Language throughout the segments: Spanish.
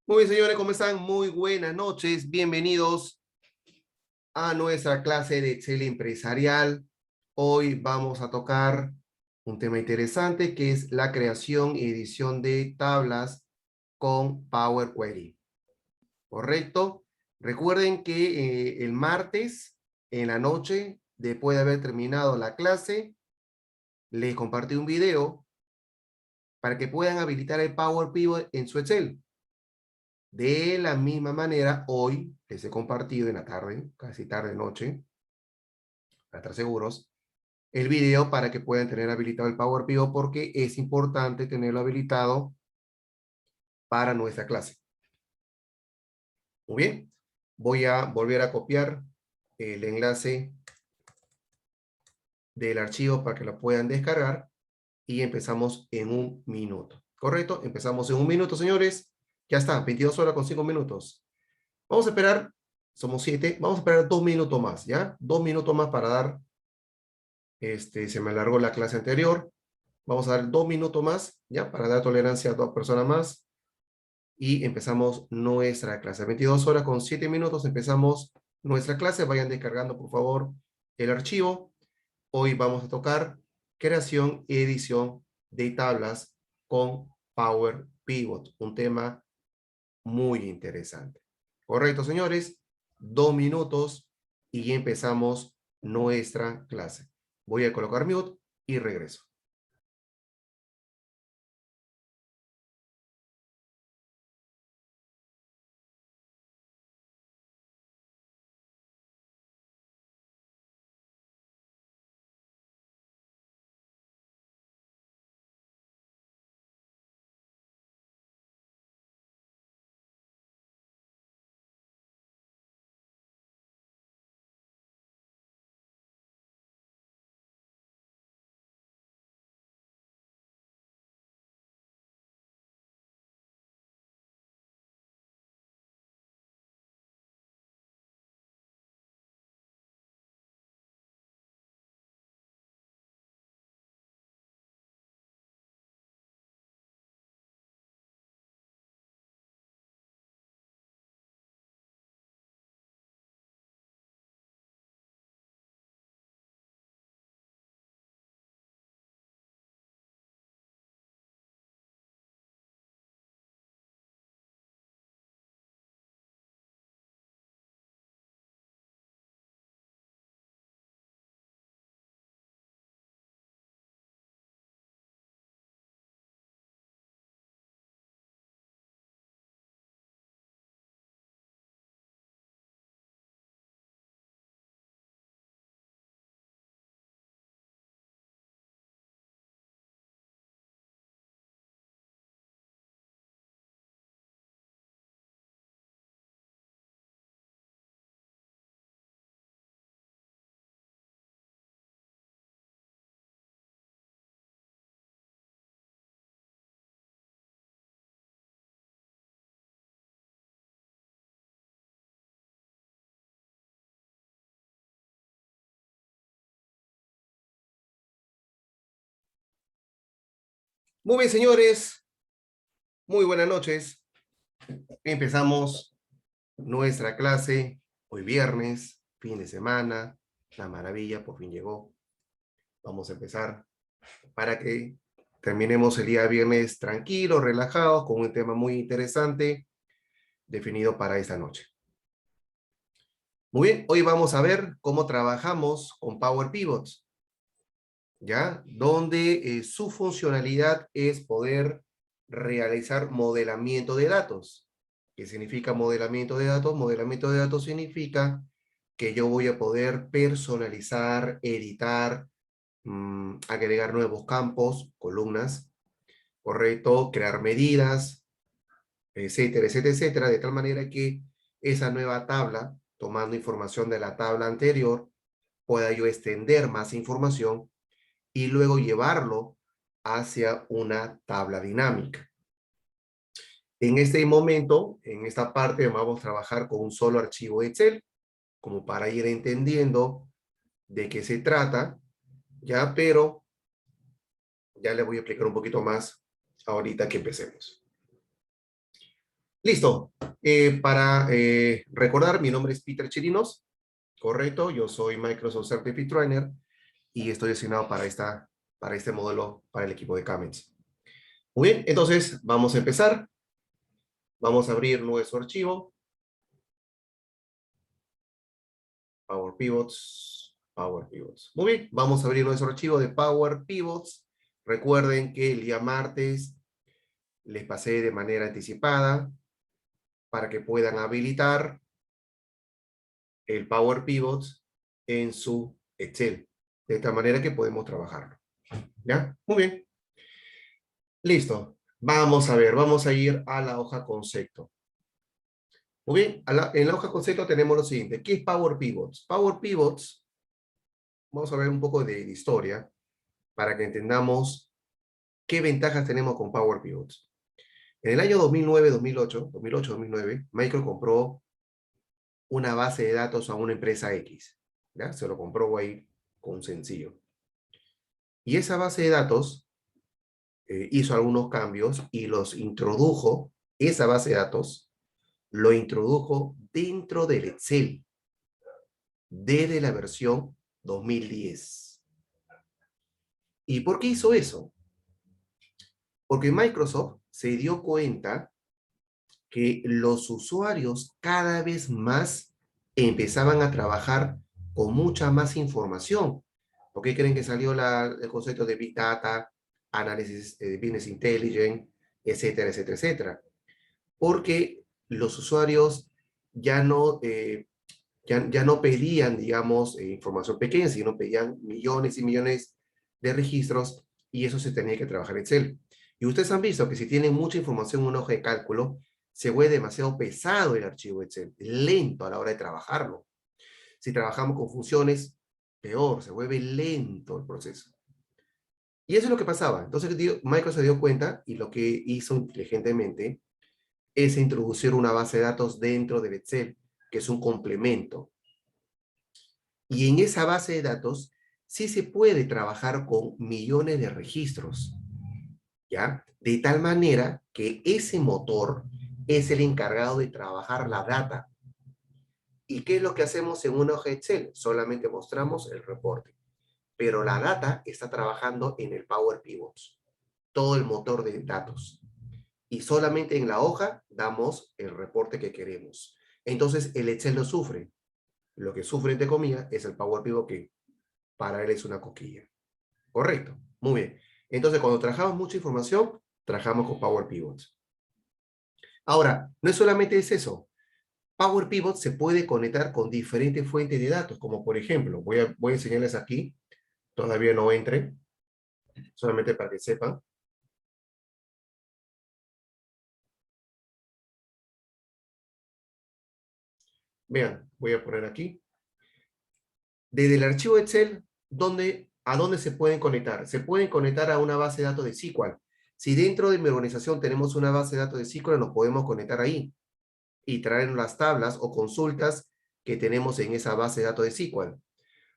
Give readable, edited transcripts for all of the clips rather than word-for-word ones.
Muy bien, señores, ¿cómo están? Muy buenas noches. Bienvenidos a nuestra clase de Excel empresarial. Hoy vamos a tocar un tema interesante que es la creación y edición de tablas con Power Query. ¿Correcto? Recuerden que el martes en la noche, después de haber terminado la clase, les compartí un video para que puedan habilitar el Power Pivot en su Excel. De la misma manera, hoy les he compartido en la tarde, casi tarde noche, para estar seguros, el video para que puedan tener habilitado el Power Pivot porque es importante tenerlo habilitado para nuestra clase. Muy bien, voy a volver a copiar el enlace del archivo para que lo puedan descargar y empezamos en un minuto. ¿Correcto? Empezamos en un minuto, señores. Ya está, 22 horas con 5 minutos. Vamos a esperar, somos 7, vamos a esperar 2 minutos más, ¿ya? 2 minutos más para dar, se me alargó la clase anterior. Vamos a dar 2 minutos más, ¿ya? Para dar tolerancia a 2 personas más. Y empezamos nuestra clase. 22 horas con 7 minutos empezamos nuestra clase. Vayan descargando, por favor, el archivo. Hoy vamos a tocar creación y edición de tablas con Power Pivot. Un tema muy interesante. Correcto, señores. 2 minutos y empezamos nuestra clase. Voy a colocar mute y regreso. Muy bien, señores. Muy buenas noches. Empezamos nuestra clase hoy viernes, fin de semana. La maravilla por fin llegó. Vamos a empezar para que terminemos el día viernes tranquilo, relajado, con un tema muy interesante definido para esta noche. Muy bien, hoy vamos a ver cómo trabajamos con Power Pivots, ¿ya? Donde su funcionalidad es poder realizar modelamiento de datos. ¿Qué significa modelamiento de datos? Modelamiento de datos significa que yo voy a poder personalizar, editar, agregar nuevos campos, columnas, ¿correcto? Crear medidas, etcétera, etcétera, etcétera, de tal manera que esa nueva tabla, tomando información de la tabla anterior, pueda yo extender más información y luego llevarlo hacia una tabla dinámica. En este momento, en esta parte, vamos a trabajar con un solo archivo Excel, como para ir entendiendo de qué se trata, ya, pero ya les voy a explicar un poquito más ahorita que empecemos. Listo. Para recordar, mi nombre es Peter Chirinos, correcto. Yo soy Microsoft Certified Trainer y estoy asignado para este modelo para el equipo de Camens. Muy bien, entonces vamos a empezar. Vamos a abrir nuestro archivo. Power Pivots, Power Pivots. Muy bien, vamos a abrir nuestro archivo de Power Pivots. Recuerden que el día martes les pasé de manera anticipada para que puedan habilitar el Power Pivots en su Excel. De esta manera que podemos trabajarlo. ¿Ya? Muy bien. Listo. Vamos a ver, vamos a ir a la hoja concepto. Muy bien, en la hoja concepto tenemos lo siguiente. ¿Qué es Power Pivots? Power Pivots, vamos a ver un poco de historia para que entendamos qué ventajas tenemos con Power Pivots. En el año 2008-2009, Microsoft compró una base de datos a una empresa X. ¿Ya? Se lo compró ahí con un sencillo. Y esa base de datos hizo algunos cambios y los introdujo, esa base de datos, lo introdujo dentro del Excel desde la versión 2010. ¿Y por qué hizo eso? Porque Microsoft se dio cuenta que los usuarios cada vez más empezaban a trabajar con mucha más información. ¿Por qué creen que salió el concepto de Big Data, análisis de Business Intelligence, etcétera, etcétera, etcétera? Porque los usuarios ya no, ya no pedían, digamos, información pequeña, sino pedían millones y millones de registros y eso se tenía que trabajar en Excel. Y ustedes han visto que si tienen mucha información en una hoja de cálculo, se vuelve demasiado pesado el archivo Excel, lento a la hora de trabajarlo. Si trabajamos con funciones, peor, se vuelve lento el proceso. Y eso es lo que pasaba. Entonces Microsoft se dio cuenta y lo que hizo inteligentemente es introducir una base de datos dentro del Excel, que es un complemento. Y en esa base de datos sí se puede trabajar con millones de registros, ¿ya? De tal manera que ese motor es el encargado de trabajar la data. ¿Y qué es lo que hacemos en una hoja Excel? Solamente mostramos el reporte. Pero la data está trabajando en el Power Pivots, todo el motor de datos. Y solamente en la hoja damos el reporte que queremos. Entonces el Excel lo sufre. Lo que sufre, entre comillas, es el Power Pivot que para él es una coquilla. Correcto. Muy bien. Entonces, cuando trabajamos mucha información, trabajamos con Power Pivots. Ahora, no es solamente es eso. Power Pivot se puede conectar con diferentes fuentes de datos, como por ejemplo, voy a enseñarles aquí, todavía no entre, solamente para que sepan. Vean, voy a poner aquí. Desde el archivo Excel, ¿a dónde se pueden conectar? Se pueden conectar a una base de datos de SQL. Si dentro de mi organización tenemos una base de datos de SQL, nos podemos conectar ahí y traer las tablas o consultas que tenemos en esa base de datos de SQL.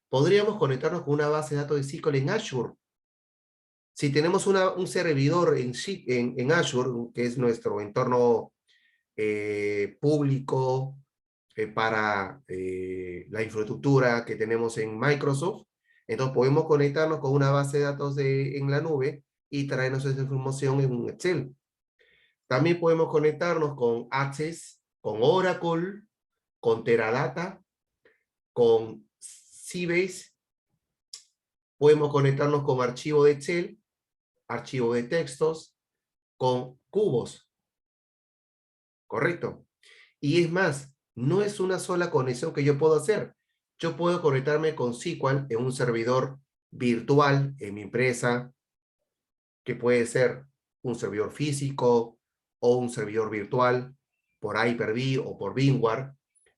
Podríamos conectarnos con una base de datos de SQL en Azure. Si tenemos un servidor en Azure, que es nuestro entorno público para la infraestructura que tenemos en Microsoft, entonces podemos conectarnos con una base de datos en la nube y traernos esa información en un Excel. También podemos conectarnos con Access, con Oracle, con Teradata, con Sybase. Podemos conectarnos con archivo de Excel, archivo de textos, con cubos. ¿Correcto? Y es más, no es una sola conexión que yo puedo hacer. Yo puedo conectarme con SQL en un servidor virtual en mi empresa, que puede ser un servidor físico o un servidor virtual por Hyper-V o por VMware,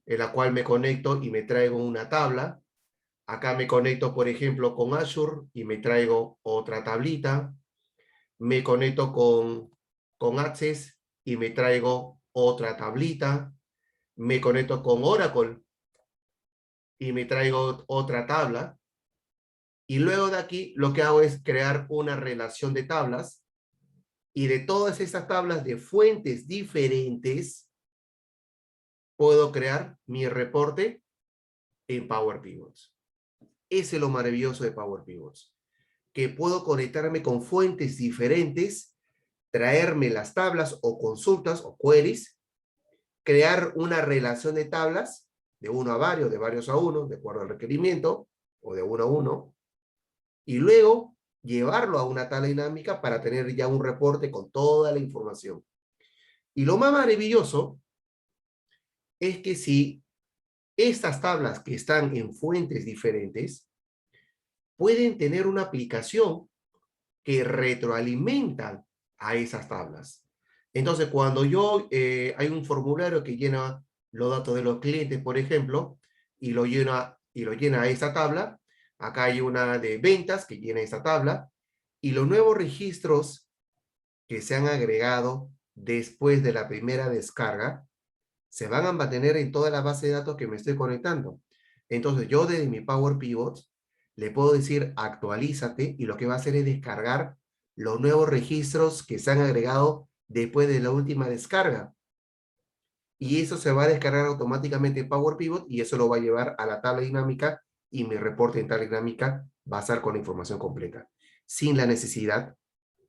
en la cual me conecto y me traigo una tabla. Acá me conecto, por ejemplo, con Azure y me traigo otra tablita. Me conecto con Access y me traigo otra tablita. Me conecto con Oracle y me traigo otra tabla. Y luego de aquí lo que hago es crear una relación de tablas y de todas esas tablas de fuentes diferentes puedo crear mi reporte en Power Pivots. Ese es lo maravilloso de Power Pivots, que puedo conectarme con fuentes diferentes, traerme las tablas o consultas o queries, crear una relación de tablas de uno a varios, de varios a uno, de acuerdo al requerimiento, o de uno a uno, y luego llevarlo a una tabla dinámica para tener ya un reporte con toda la información. Y lo más maravilloso es que si estas tablas que están en fuentes diferentes pueden tener una aplicación que retroalimentan a esas tablas. Entonces, cuando hay un formulario que llena los datos de los clientes, por ejemplo, y lo llena a esta tabla, acá hay una de ventas que llena esta tabla, y los nuevos registros que se han agregado después de la primera descarga se van a mantener en toda la base de datos que me estoy conectando. Entonces, yo desde mi Power Pivot le puedo decir actualízate, y lo que va a hacer es descargar los nuevos registros que se han agregado después de la última descarga. Y eso se va a descargar automáticamente en Power Pivot, y eso lo va a llevar a la tabla dinámica, y mi reporte en tabla dinámica va a estar con la información completa, sin la necesidad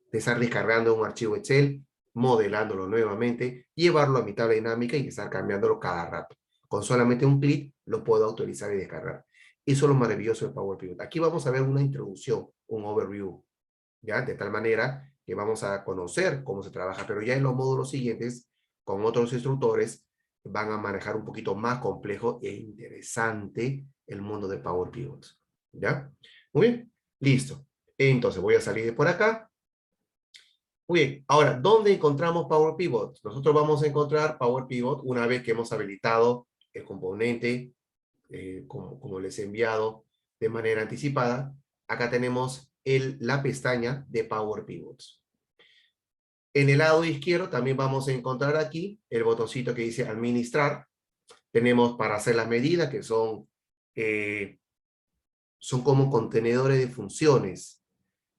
de estar descargando un archivo Excel, modelándolo nuevamente, llevarlo a mi tabla dinámica y estar cambiándolo cada rato. Con solamente un clic lo puedo autorizar y descargar. Eso es lo maravilloso de Power Pivot. Aquí vamos a ver una introducción, un overview, ¿ya? De tal manera que vamos a conocer cómo se trabaja, pero ya en los módulos siguientes, con otros instructores, van a manejar un poquito más complejo e interesante el mundo de Power Pivot, ¿ya? Muy bien, listo. Entonces voy a salir de por acá. Muy bien, ahora, ¿dónde encontramos Power Pivot? Nosotros vamos a encontrar Power Pivot una vez que hemos habilitado el componente, como les he enviado de manera anticipada. Acá tenemos la pestaña de Power Pivots. En el lado izquierdo también vamos a encontrar aquí el botoncito que dice administrar. Tenemos para hacer las medidas, que son como contenedores de funciones,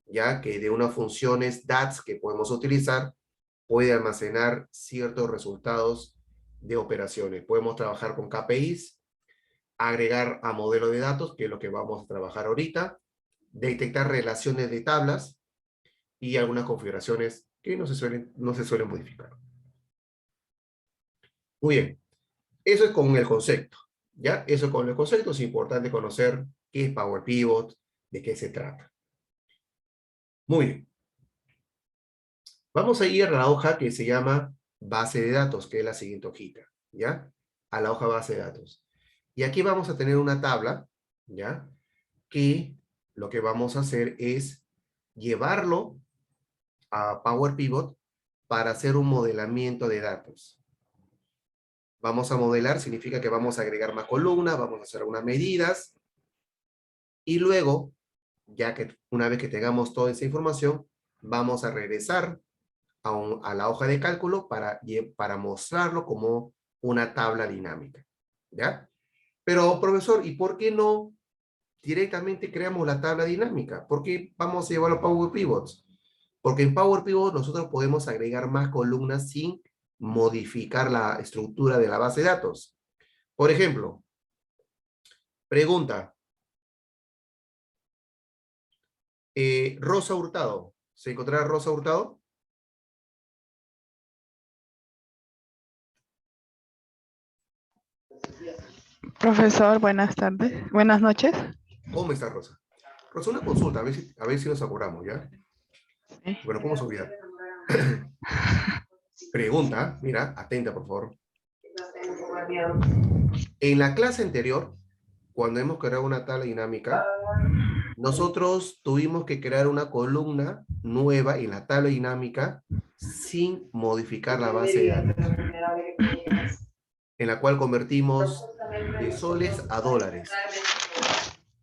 ya que de unas funciones DATS que podemos utilizar puede almacenar ciertos resultados de operaciones. Podemos trabajar con KPIs, agregar a modelo de datos, que es lo que vamos a trabajar ahorita, detectar relaciones de tablas y algunas configuraciones que no se suelen modificar. Muy bien, eso es con el concepto, ¿ya? Eso con el concepto. Es importante conocer qué es Power Pivot, de qué se trata. Muy bien. Vamos a ir a la hoja que se llama base de datos, que es la siguiente hojita, ¿ya? A la hoja base de datos. Y aquí vamos a tener una tabla, ¿ya? Que lo que vamos a hacer es llevarlo a Power Pivot para hacer un modelamiento de datos. Vamos a modelar, significa que vamos a agregar más columnas, vamos a hacer unas medidas, y luego, ya que una vez que tengamos toda esa información, vamos a regresar a la hoja de cálculo para mostrarlo como una tabla dinámica, ¿ya? Pero, profesor, ¿y por qué no directamente creamos la tabla dinámica? ¿Por qué vamos a llevarlo a Power Pivots? Porque en Power Pivot nosotros podemos agregar más columnas sin modificar la estructura de la base de datos. Por ejemplo, pregunta, Rosa Hurtado. ¿Se encontrará Rosa Hurtado? Profesor, buenas tardes. Buenas noches. ¿Cómo está Rosa? Rosa, una consulta, a ver si nos acordamos, ¿ya? Sí. Bueno, ¿cómo se olvida? Pregunta, mira, atenta por favor. En la clase anterior, cuando hemos creado una tabla dinámica, nosotros tuvimos que crear una columna nueva en la tabla dinámica sin modificar la base de datos, en la cual convertimos de soles a dólares.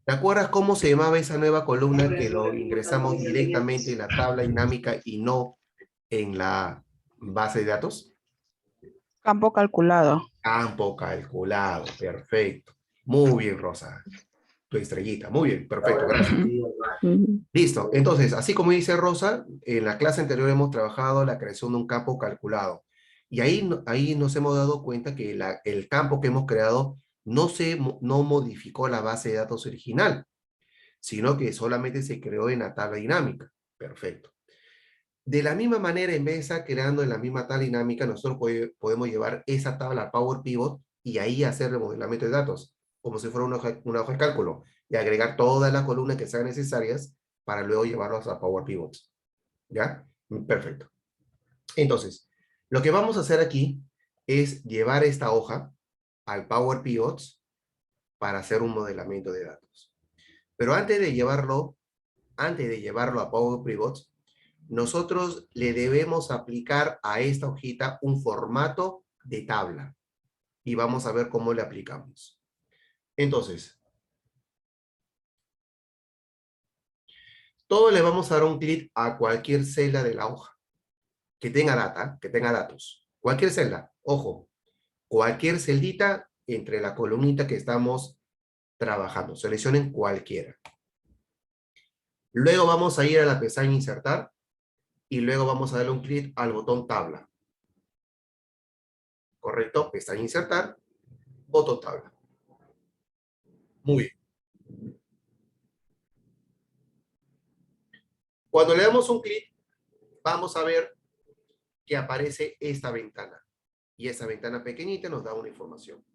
¿Te acuerdas cómo se llamaba esa nueva columna que lo ingresamos directamente en la tabla dinámica y no en la base de datos? Campo calculado. Campo calculado, perfecto. Muy bien, Rosa. Tu estrellita, muy bien, perfecto, gracias. Listo, entonces, así como dice Rosa, en la clase anterior hemos trabajado la creación de un campo calculado. Y ahí, ahí nos hemos dado cuenta que el campo que hemos creado no modificó la base de datos original, sino que solamente se creó en la tabla dinámica. Perfecto. De la misma manera, en vez de estar creando en la misma tabla dinámica, nosotros podemos llevar esa tabla a Power Pivot y ahí hacer remodelamiento de datos, como si fuera una hoja de cálculo, y agregar todas las columnas que sean necesarias para luego llevarlos a Power Pivot. ¿Ya? Perfecto. Entonces, lo que vamos a hacer aquí es llevar esta hoja al Power Pivots para hacer un modelamiento de datos. Pero antes de llevarlo a Power Pivots, nosotros le debemos aplicar a esta hojita un formato de tabla. Y vamos a ver cómo le aplicamos. Entonces, todos le vamos a dar un clic a cualquier celda de la hoja que tenga data, que tenga datos. Cualquier celda, ojo, cualquier celdita entre la columnita que estamos trabajando. Seleccionen cualquiera. Luego vamos a ir a la pestaña Insertar y luego vamos a darle un clic al botón Tabla. ¿Correcto? Pestaña Insertar, botón Tabla. Muy bien. Cuando le damos un clic, vamos a ver que aparece esta ventana. Y esa ventana pequeñita nos da una información.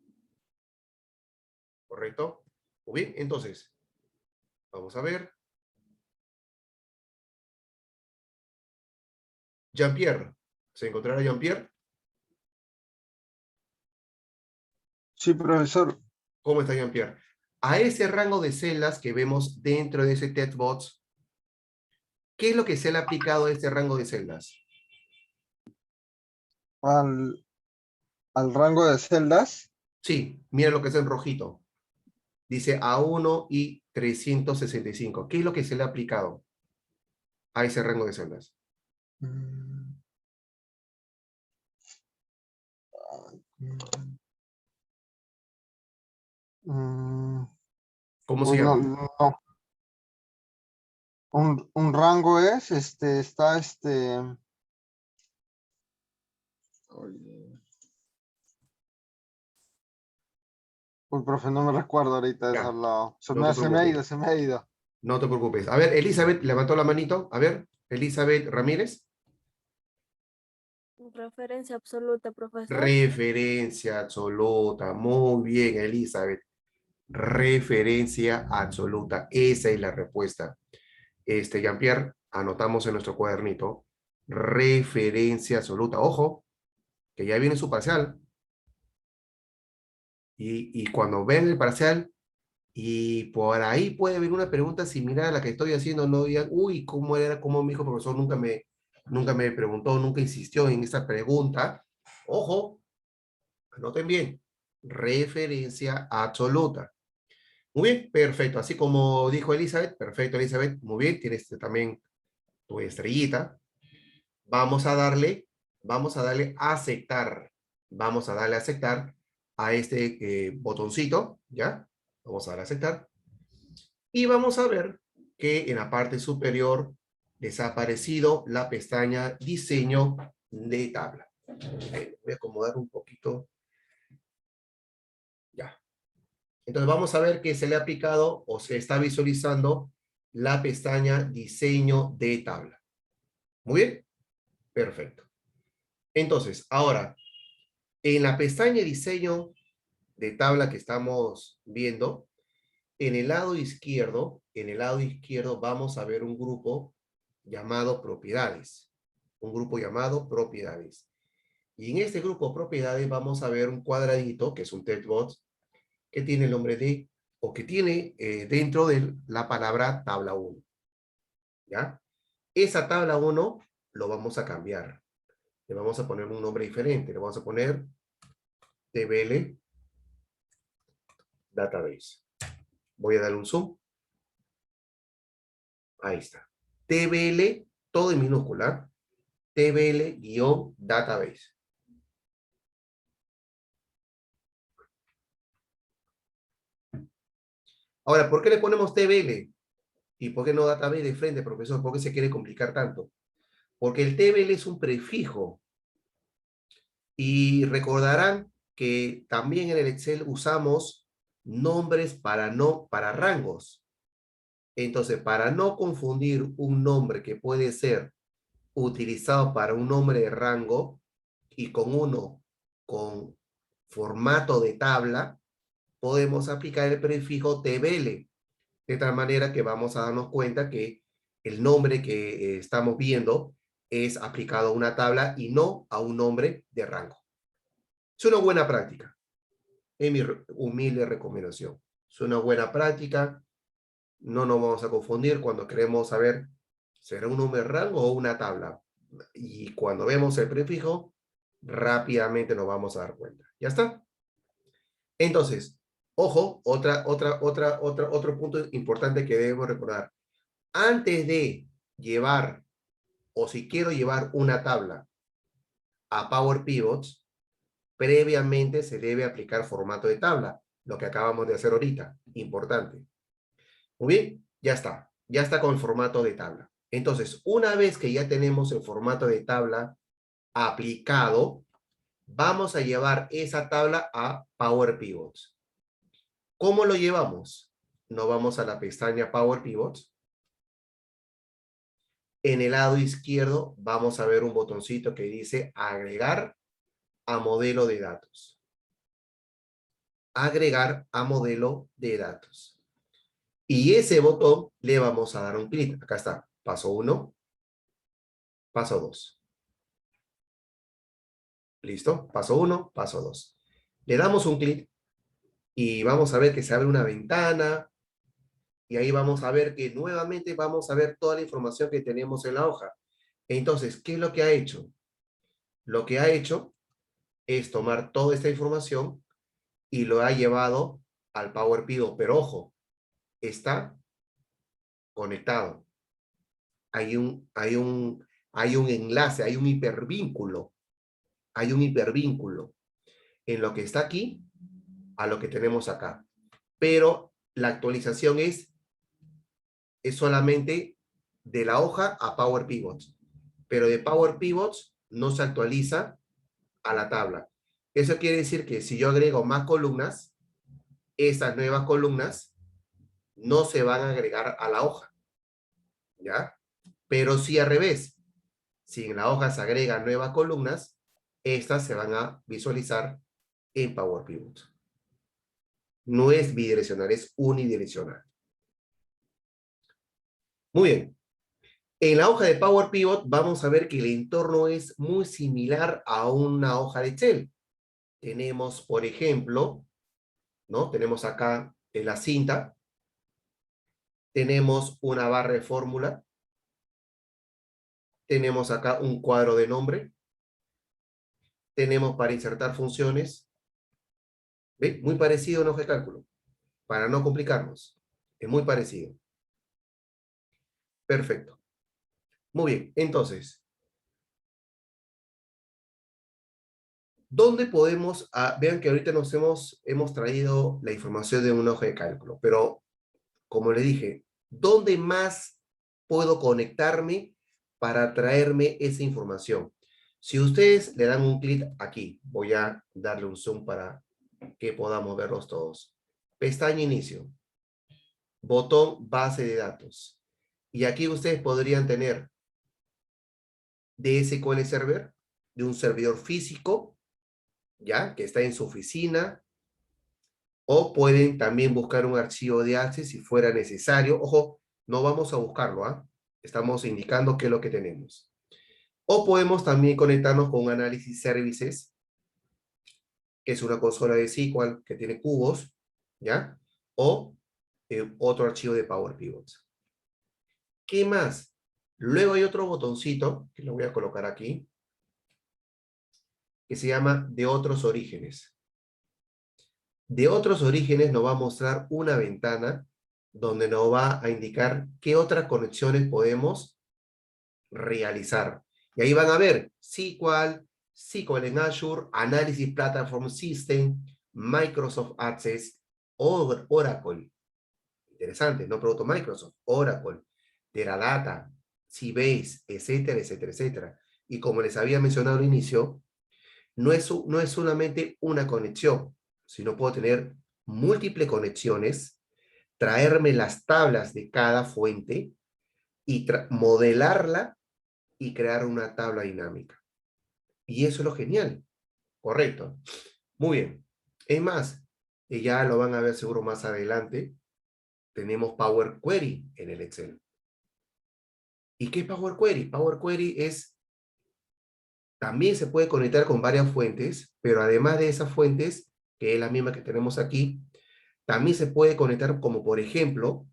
¿Correcto? Muy bien, entonces, vamos a ver. Jean-Pierre. ¿Se encontrará Jean-Pierre? Sí, profesor. ¿Cómo está Jean-Pierre? A ese rango de celdas que vemos dentro de ese textbox, ¿qué es lo que se le ha aplicado a este rango de celdas? Al rango de celdas. Sí, mira lo que es en rojito. Dice A1 y 365. ¿Qué es lo que se le ha aplicado a ese rango de celdas? Mm, ¿Cómo se Pues no, llama? no. Un rango es, está Uy, profe, no me recuerdo ahorita de Ya, hablado. no te Se me ha ido, preocupes. se me ha ido. No te preocupes. A ver, Elizabeth levantó la manito. A ver, Elizabeth Ramírez. Referencia absoluta, profesor. Referencia absoluta. Muy bien, Elizabeth. Referencia absoluta. Esa es la respuesta. Jean-Pierre, anotamos en nuestro cuadernito. Referencia absoluta. Ojo, que ya viene su parcial. Y cuando ven el parcial, y por ahí puede venir una pregunta similar a la que estoy haciendo, no digan, uy, ¿cómo era? ¿Cómo mi hijo profesor nunca me preguntó, nunca insistió en esta pregunta? Ojo, anoten bien. Referencia absoluta. Muy bien, perfecto. Así como dijo Elizabeth, perfecto, Elizabeth, muy bien, tienes también tu estrellita. Vamos a darle a aceptar. Vamos a darle a aceptar a este botoncito, ¿ya? Vamos a darle a aceptar. Y vamos a ver que en la parte superior les ha aparecido la pestaña Diseño de tabla. Voy a acomodar un poquito. Ya. Entonces vamos a ver que se le ha aplicado o se está visualizando la pestaña Diseño de tabla. Muy bien. Perfecto. Entonces, ahora, en la pestaña Diseño de tabla que estamos viendo, en el lado izquierdo vamos a ver un grupo llamado propiedades. Un grupo llamado propiedades. Y en este grupo propiedades vamos a ver un cuadradito, que es un textbox, que tiene el nombre de, o que tiene dentro de la palabra tabla 1. ¿Ya? Esa tabla 1 lo vamos a cambiar. Le vamos a poner un nombre diferente. Le vamos a poner TBL Database. Voy a darle un zoom. Ahí está. TBL, todo en minúscula. TBL-database. Ahora, ¿por qué le ponemos TBL? ¿Y por qué no database de frente, profesor? ¿Por qué se quiere complicar tanto? Porque el TBL es un prefijo. Y recordarán que también en el Excel usamos nombres para rangos. Entonces, para no confundir un nombre que puede ser utilizado para un nombre de rango y con uno con formato de tabla, podemos aplicar el prefijo TBL, de tal manera que vamos a darnos cuenta que el nombre que estamos viendo es aplicado a una tabla y no a un nombre de rango. Es una buena práctica, es mi humilde recomendación. Es una buena práctica, no nos vamos a confundir cuando queremos saber, ¿será un nombre de rango o una tabla? Y cuando vemos el prefijo, rápidamente nos vamos a dar cuenta. ¿Ya está? Entonces, ojo, otro punto importante que debemos recordar. Antes de llevar, o si quiero llevar una tabla a Power Pivots, previamente se debe aplicar formato de tabla, lo que acabamos de hacer ahorita. Importante. Muy bien, ya está con el formato de tabla. Entonces, una vez que ya tenemos el formato de tabla aplicado, vamos a llevar esa tabla a Power Pivots. ¿Cómo lo llevamos? Nos vamos a la pestaña Power Pivots. En el lado izquierdo vamos a ver un botoncito que dice agregar a modelo de datos. Agregar a modelo de datos. Y ese botón le vamos a dar un clic. Acá está. Paso 1. Paso 2. ¿Listo? Paso 1, paso 2. Le damos un clic y vamos a ver que se abre una ventana. Y ahí vamos a ver que nuevamente vamos a ver toda la información que tenemos en la hoja. Entonces, ¿qué es lo que ha hecho? Lo que ha hecho es tomar toda esta información y lo ha llevado al Power Pivot. Pero ojo, está conectado. Hay un enlace, hay un hipervínculo. Hay un hipervínculo en lo que está aquí a lo que tenemos acá. Pero la actualización es solamente de la hoja a Power Pivots. Pero de Power Pivots no se actualiza a la tabla. Eso quiere decir que si yo agrego más columnas, esas nuevas columnas no se van a agregar a la hoja. ¿Ya? Pero si al revés, si en la hoja se agregan nuevas columnas, estas se van a visualizar en Power Pivot. No es bidireccional, es unidireccional. Muy bien. En la hoja de Power Pivot vamos a ver que el entorno es muy similar a una hoja de Excel. Tenemos, por ejemplo, ¿no? Tenemos acá en la cinta, tenemos una barra de fórmula, tenemos acá un cuadro de nombre, tenemos para insertar funciones. ¿Ve? Muy parecido a una hoja de cálculo, para no complicarnos. Es muy parecido. Perfecto. Muy bien, entonces, ¿dónde podemos, vean que ahorita nos hemos traído la información de una hoja de cálculo, pero como le dije, ¿dónde más puedo conectarme para traerme esa información? Si ustedes le dan un clic aquí, voy a darle un zoom para que podamos verlos todos. Pestaña inicio, botón base de datos. Y aquí ustedes podrían tener de SQL Server, de un servidor físico, ¿ya? Que está en su oficina, o pueden también buscar un archivo de Access si fuera necesario. Ojo, no vamos a buscarlo, ¿ah? Estamos indicando qué es lo que tenemos. O podemos también conectarnos con Analysis Services, que es una consola de SQL que tiene cubos, ¿ya? O otro archivo de Power Pivot. ¿Qué más? Luego hay otro botoncito, que lo voy a colocar aquí, que se llama de otros orígenes. De otros orígenes nos va a mostrar una ventana donde nos va a indicar qué otras conexiones podemos realizar. Y ahí van a ver SQL en Azure, Analysis Platform System, Microsoft Access, Oracle. Interesante, no producto Microsoft, Oracle, Teradata, Sybase, etcétera, etcétera, etcétera. Y como les había mencionado al inicio, no es solamente una conexión, sino puedo tener múltiples conexiones, traerme las tablas de cada fuente y modelarla y crear una tabla dinámica. Y eso es lo genial. Correcto. Muy bien. Es más, y ya lo van a ver seguro más adelante, tenemos Power Query en el Excel. ¿Y qué es Power Query? Power Query es, también se puede conectar con varias fuentes, pero además de esas fuentes, que es la misma que tenemos aquí, también se puede conectar como, por ejemplo,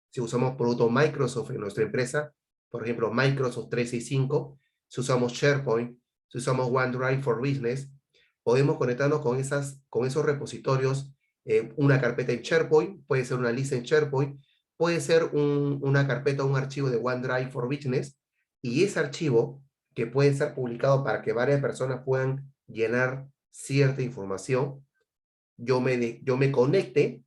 si usamos producto Microsoft en nuestra empresa, por ejemplo, Microsoft 365, si usamos SharePoint, si usamos OneDrive for Business, podemos conectarnos con esos repositorios, una carpeta en SharePoint, puede ser una lista en SharePoint, puede ser una carpeta o un archivo de OneDrive for Business, y ese archivo que puede ser publicado para que varias personas puedan llenar cierta información, yo me conecte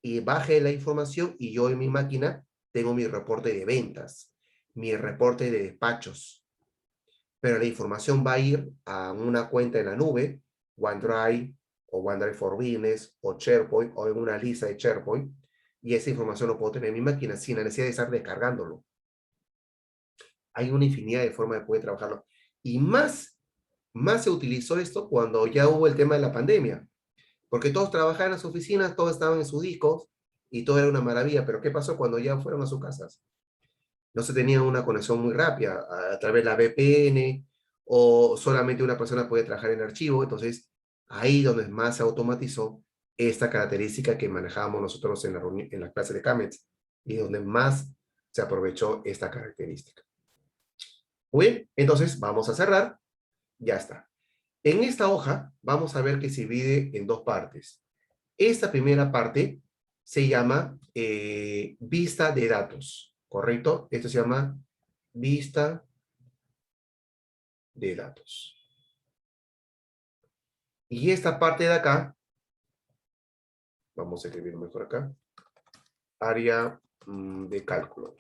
y baje la información y yo en mi máquina tengo mi reporte de ventas, mi reporte de despachos. Pero la información va a ir a una cuenta en la nube, OneDrive o OneDrive for Business o SharePoint o en una lista de SharePoint y esa información lo puedo tener en mi máquina sin la necesidad de estar descargándolo. Hay una infinidad de formas de poder trabajarlo. Y más se utilizó esto cuando ya hubo el tema de la pandemia. Porque todos trabajaban en las oficinas, todos estaban en sus discos y todo era una maravilla. Pero ¿qué pasó cuando ya fueron a sus casas? No se tenía una conexión muy rápida a través de la VPN o solamente una persona puede trabajar en archivo. Entonces, ahí donde más se automatizó esta característica que manejábamos nosotros en la clase de Camets y donde más se aprovechó esta característica. Muy bien, entonces vamos a cerrar. Ya está. En esta hoja vamos a ver que se divide en dos partes. Esta primera parte se llama vista de datos, ¿correcto? Esto se llama vista de datos. Y esta parte de acá, vamos a escribirlo mejor acá, área de cálculo.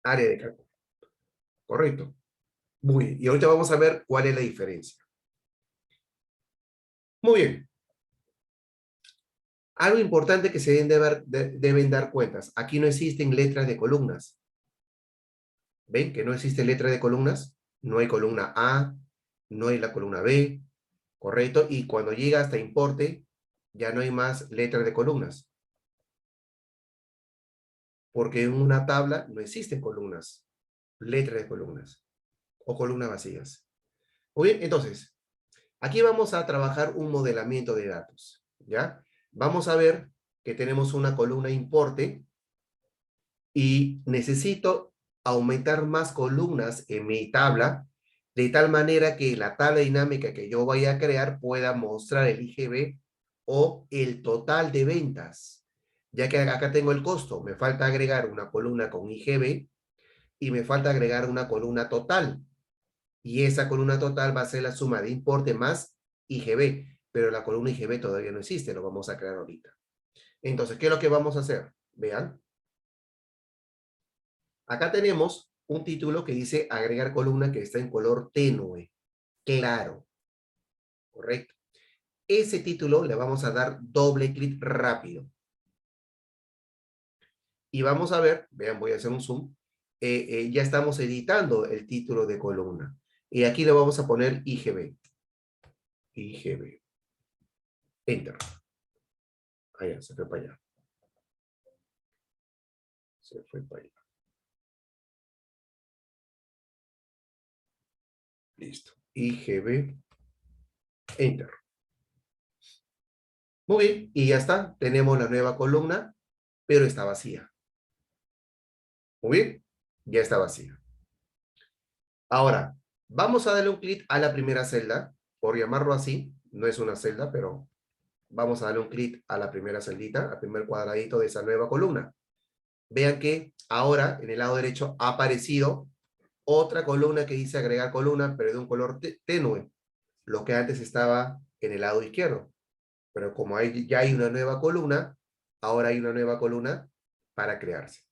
Área de cálculo, ¿correcto? Muy bien, y ahorita vamos a ver cuál es la diferencia. Muy bien. Algo importante que se deben dar cuentas. Aquí no existen letras de columnas. ¿Ven que no existe letra de columnas? No hay columna A, no hay la columna B, ¿correcto? Y cuando llega hasta importe, ya no hay más letras de columnas. Porque en una tabla no existen columnas, letras de columnas o columnas vacías. Muy bien, entonces, aquí vamos a trabajar un modelamiento de datos, ¿ya? Vamos a ver que tenemos una columna importe y necesito aumentar más columnas en mi tabla de tal manera que la tabla dinámica que yo vaya a crear pueda mostrar el IGB o el total de ventas. Ya que acá tengo el costo, me falta agregar una columna con IGB y me falta agregar una columna total. Y esa columna total va a ser la suma de importe más IGB, pero la columna IGB todavía no existe, lo vamos a crear ahorita. Entonces, ¿qué es lo que vamos a hacer? Vean. Acá tenemos un título que dice agregar columna que está en color tenue, claro, correcto. Ese título le vamos a dar doble clic rápido. Y vamos a ver, vean, voy a hacer un zoom, ya estamos editando el título de columna. Y aquí le vamos a poner IGB. IGB. Enter. Allá, se fue para allá. Se fue para allá. Listo. IGB. Enter. Muy bien, y ya está. Tenemos la nueva columna, pero está vacía. Muy bien, ya está vacía. Ahora, vamos a darle un clic a la primera celda, por llamarlo así. No es una celda, pero vamos a darle un clic a la primera celdita, al primer cuadradito de esa nueva columna. Vean que ahora en el lado derecho ha aparecido otra columna que dice agregar columna, pero de un color tenue, lo que antes estaba en el lado izquierdo. Pero como ya hay una nueva columna, ahora hay una nueva columna para crearse.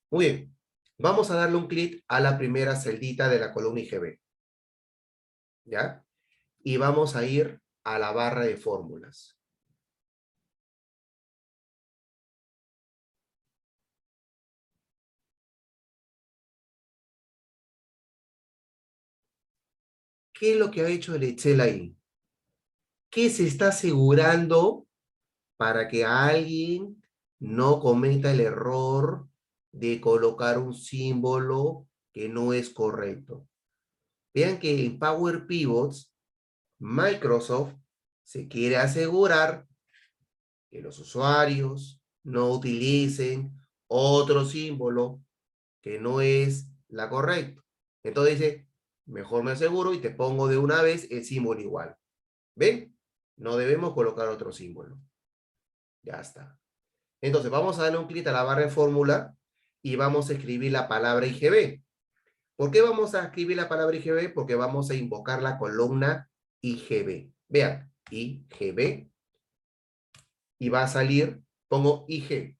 Muy bien, vamos a darle un clic a la primera celdita de la columna IGB. ¿ya? Y vamos a ir a la barra de fórmulas. ¿Qué es lo que ha hecho el Excel ahí? ¿Qué se está asegurando para que alguien no cometa el error de colocar un símbolo que no es correcto? Vean que en Power Pivots, Microsoft se quiere asegurar que los usuarios no utilicen otro símbolo que no es la correcta. Entonces dice, mejor me aseguro y te pongo de una vez el símbolo igual. ¿Ven? No debemos colocar otro símbolo. Ya está. Entonces vamos a darle un clic a la barra de fórmula y vamos a escribir la palabra IGB. ¿Por qué vamos a escribir la palabra IGB? Porque vamos a invocar la columna IGB. Vean, IGB. Y va a salir, pongo IG.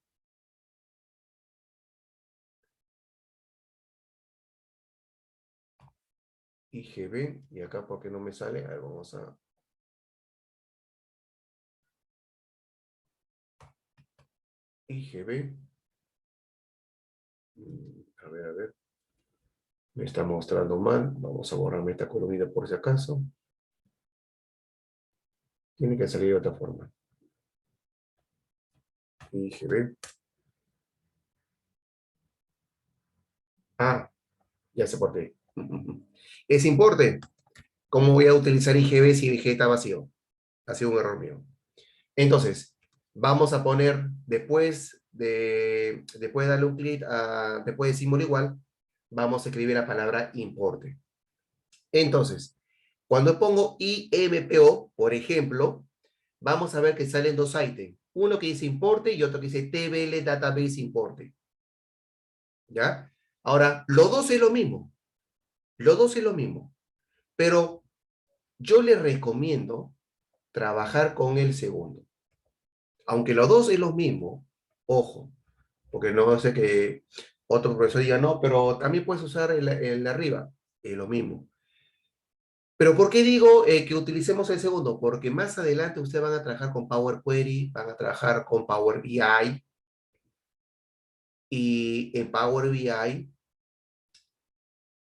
IGB. Y acá, ¿por qué no me sale? A ver, vamos a... IGB. A ver, a ver. Me está mostrando mal. Vamos a borrarme esta columnita por si acaso. Tiene que salir de otra forma. IGB. Ah, ya sé por qué. Es importe. ¿Cómo voy a utilizar IGB si IGB está vacío? Ha sido un error mío. Entonces, vamos a poner después de darle un clic después de símbolo igual, vamos a escribir la palabra importe. Entonces, cuando pongo IMPO, por ejemplo, vamos a ver que salen dos ítems. Uno que dice importe y otro que dice TBL Database Importe. ¿Ya? Ahora, los dos es lo mismo. Los dos es lo mismo. Pero yo les recomiendo trabajar con el segundo. Aunque los dos es lo mismo, ojo, porque no sé que otro profesor diga, no, pero también puedes usar el de arriba, es lo mismo. Pero ¿por qué digo que utilicemos el segundo? Porque más adelante ustedes van a trabajar con Power Query, van a trabajar con Power BI, y en Power BI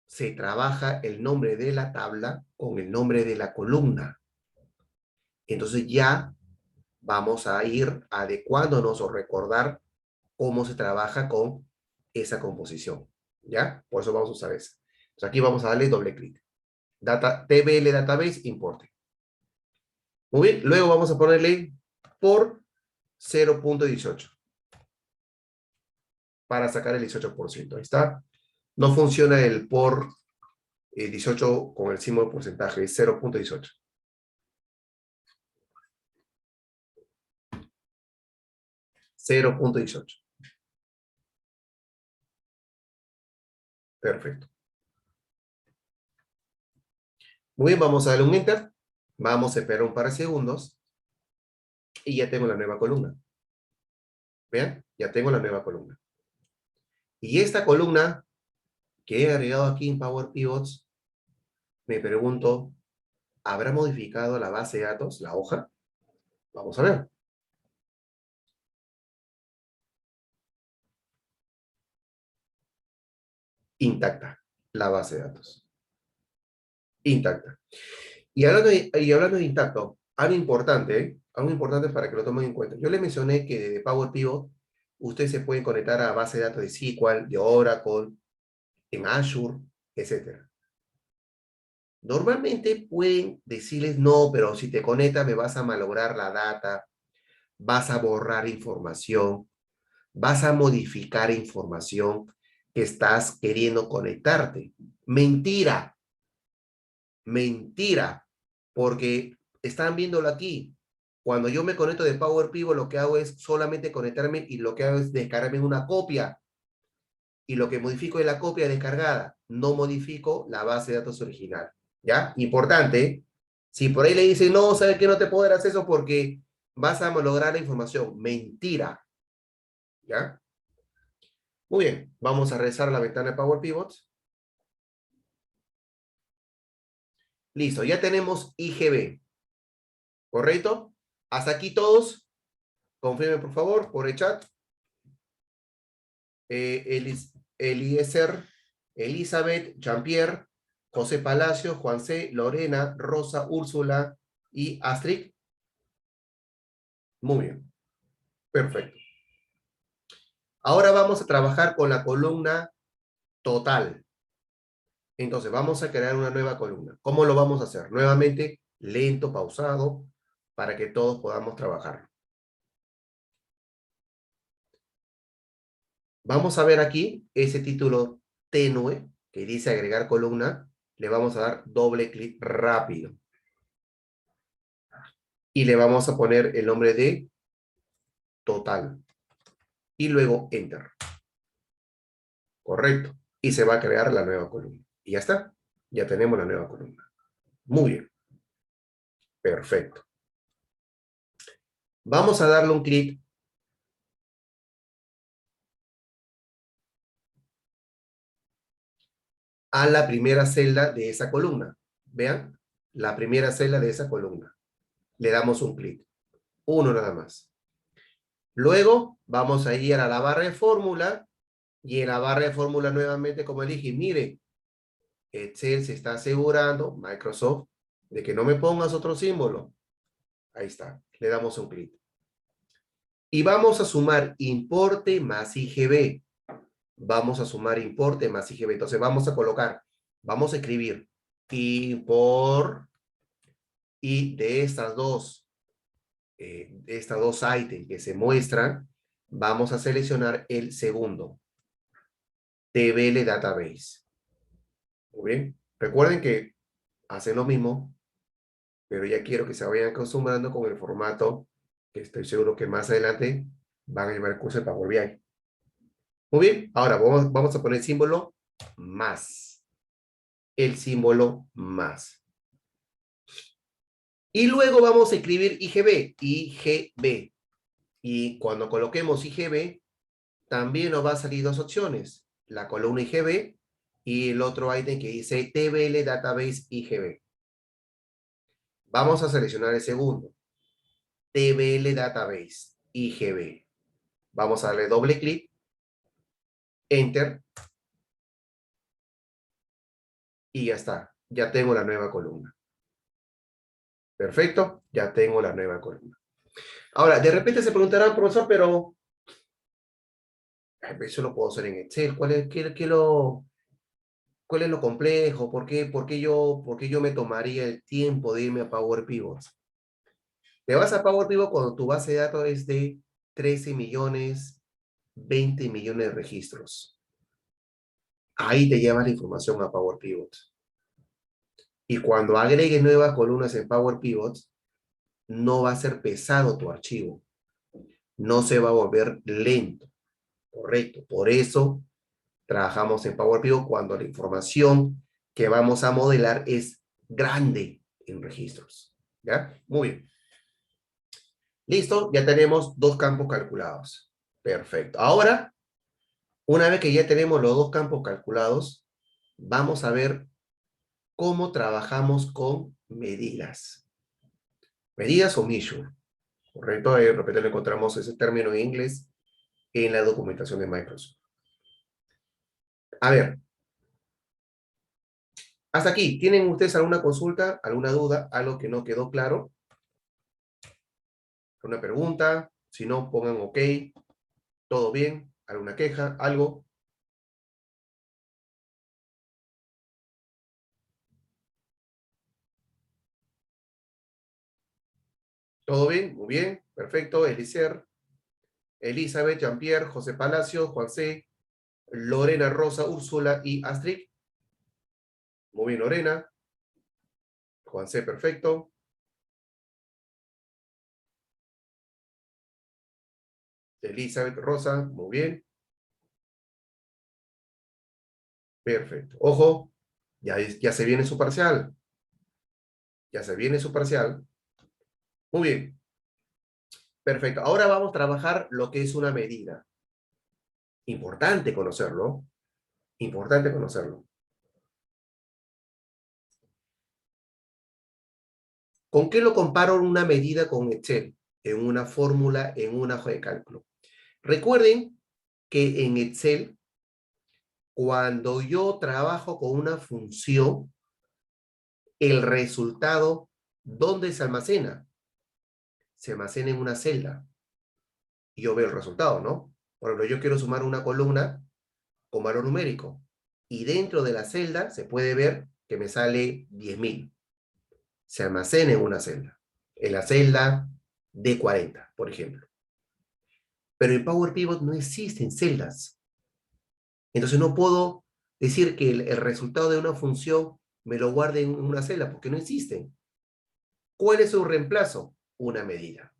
se trabaja el nombre de la tabla con el nombre de la columna. Entonces ya vamos a ir adecuándonos o recordar cómo se trabaja con esa composición. ¿Ya? Por eso vamos a usar esa. Entonces aquí vamos a darle doble clic. TBL Database Importe. Muy bien. Luego vamos a ponerle por 0.18 para sacar el 18%. Ahí está. No funciona el por 18 con el símbolo de porcentaje. Es 0.18. $0.18. Perfecto. Muy bien, vamos a darle un Enter. Vamos a esperar un par de segundos. Y ya tengo la nueva columna. Vean, ya tengo la nueva columna. Y esta columna que he agregado aquí en Power Pivots, me pregunto, ¿habrá modificado la base de datos, la hoja? Vamos a ver. Intacta la base de datos. Intacta. Y hablando de intacto, algo importante para que lo tomen en cuenta. Yo les mencioné que de Power Pivot, ustedes se pueden conectar a base de datos de SQL, de Oracle, en Azure, etc. Normalmente pueden decirles, no, pero si te conectas me vas a malograr la data, vas a borrar información, vas a modificar información que estás queriendo conectarte. Mentira, mentira, porque están viéndolo aquí. Cuando yo me conecto de Power Pivot, lo que hago es solamente conectarme y lo que hago es descargarme una copia. Y lo que modifico es la copia descargada. No modifico la base de datos original. ¿Ya? Importante. Si por ahí le dicen, no, ¿sabes qué? No te puedo dar acceso porque vas a malograr la información. Mentira. ¿Ya? Muy bien. Vamos a regresar a la ventana de Power Pivot. Listo, ya tenemos IGB. ¿Correcto? Hasta aquí todos. Confirmen, por favor, por el chat. Eliezer, Elizabeth, Jean-Pierre, José Palacio, Juan C., Lorena, Rosa, Úrsula y Astrid. Muy bien. Perfecto. Ahora vamos a trabajar con la columna total. Entonces, vamos a crear una nueva columna. ¿Cómo lo vamos a hacer? Nuevamente, lento, pausado, para que todos podamos trabajar. Vamos a ver aquí ese título tenue que dice agregar columna. Le vamos a dar doble clic rápido. Y le vamos a poner el nombre de total. Y luego enter. Correcto. Y se va a crear la nueva columna. Y ya está. Ya tenemos la nueva columna. Muy bien. Perfecto. Vamos a darle un clic a la primera celda de esa columna. Vean, la primera celda de esa columna. Le damos un clic. Uno nada más. Luego vamos a ir a la barra de fórmula y en la barra de fórmula nuevamente, como dije, mire, Excel se está asegurando, Microsoft, de que no me pongas otro símbolo. Ahí está, le damos un clic. Y vamos a sumar importe más IGB. Vamos a sumar importe más IGB. Entonces vamos a colocar, vamos a escribir import y de estas dos ítems que se muestran, vamos a seleccionar el segundo. TBL Database. Muy bien. Recuerden que hacen lo mismo, pero ya quiero que se vayan acostumbrando con el formato que estoy seguro que más adelante van a llevar el curso de Power BI. Muy bien. Ahora vamos a poner el símbolo más. El símbolo más. Y luego vamos a escribir IGB. IGB. Y cuando coloquemos IGB, también nos va a salir dos opciones. La columna IGB y el otro ítem que dice TBL Database IGB. Vamos a seleccionar el segundo. TBL Database IGB. Vamos a darle doble clic. Enter. Y ya está. Ya tengo la nueva columna. Perfecto. Ya tengo la nueva columna. Ahora, de repente se preguntarán, profesor, pero eso lo puedo hacer en Excel. ¿Cuál es lo complejo? ¿Por qué yo me tomaría el tiempo de irme a Power Pivot? Te vas a Power Pivot cuando tu base de datos es de 13 millones, 20 millones de registros. Ahí te llevas la información a Power Pivot. Y cuando agregues nuevas columnas en Power Pivot, no va a ser pesado tu archivo. No se va a volver lento. Correcto. Por eso trabajamos en Power Pivot cuando la información que vamos a modelar es grande en registros. ¿Ya? Muy bien. Listo, ya tenemos dos campos calculados. Perfecto. Ahora, una vez que ya tenemos los dos campos calculados, vamos a ver cómo trabajamos con medidas. Medidas o measure. ¿Correcto? De repente lo encontramos ese término en inglés en la documentación de Microsoft. A ver. Hasta aquí. ¿Tienen ustedes alguna consulta, alguna duda, algo que no quedó claro? ¿Alguna pregunta? Si no, pongan OK. ¿Todo bien? ¿Alguna queja? ¿Algo? ¿Todo bien? Muy bien. Perfecto. Eliezer, Elizabeth, Jean-Pierre, José Palacio, Juan C., Lorena, Rosa, Úrsula y Astrid. Muy bien, Lorena. Juan C., perfecto. Elizabeth, Rosa, muy bien. Perfecto. Ojo, ya se viene su parcial. Ya se viene su parcial. Muy bien. Perfecto. Ahora vamos a trabajar lo que es una medida. Importante conocerlo. Importante conocerlo. ¿Con qué lo comparo una medida con Excel? En una fórmula, en una hoja de cálculo. Recuerden que en Excel, cuando yo trabajo con una función, el resultado, ¿dónde se almacena? Se almacena en una celda. Y yo veo el resultado, ¿no? Por ejemplo, yo quiero sumar una columna con valor numérico. Y dentro de la celda se puede ver que me sale 10.000. Se almacena en una celda. En la celda D40, por ejemplo. Pero en Power Pivot no existen celdas. Entonces no puedo decir que el resultado de una función me lo guarde en una celda, porque no existen. ¿Cuál es su reemplazo? Una medida.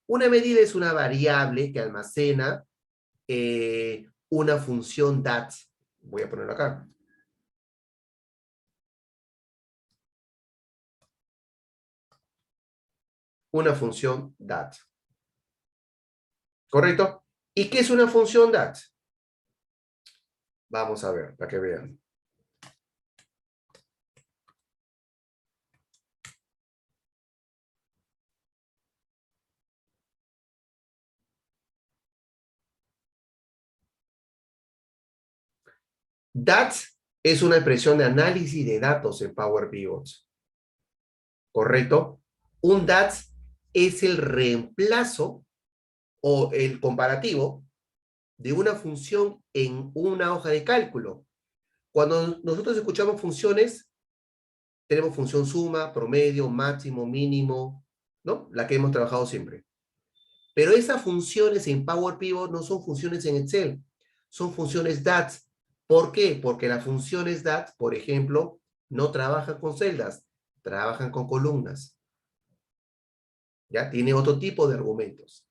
Una medida es una variable que almacena una función DAT. Voy a ponerlo acá. Una función DAT. ¿Correcto? ¿Y qué es una función DAT? Vamos a ver, para que vean. DAT es una expresión de análisis de datos en Power Pivot. ¿Correcto? Un DAT es el reemplazo o el comparativo de una función en una hoja de cálculo. Cuando nosotros escuchamos funciones, tenemos función suma, promedio, máximo, mínimo, ¿no? La que hemos trabajado siempre. Pero esas funciones en Power Pivot no son funciones en Excel, son funciones DAT. ¿Por qué? Porque las funciones DAT, por ejemplo, no trabajan con celdas, trabajan con columnas. ¿Ya? Tiene otro tipo de argumentos.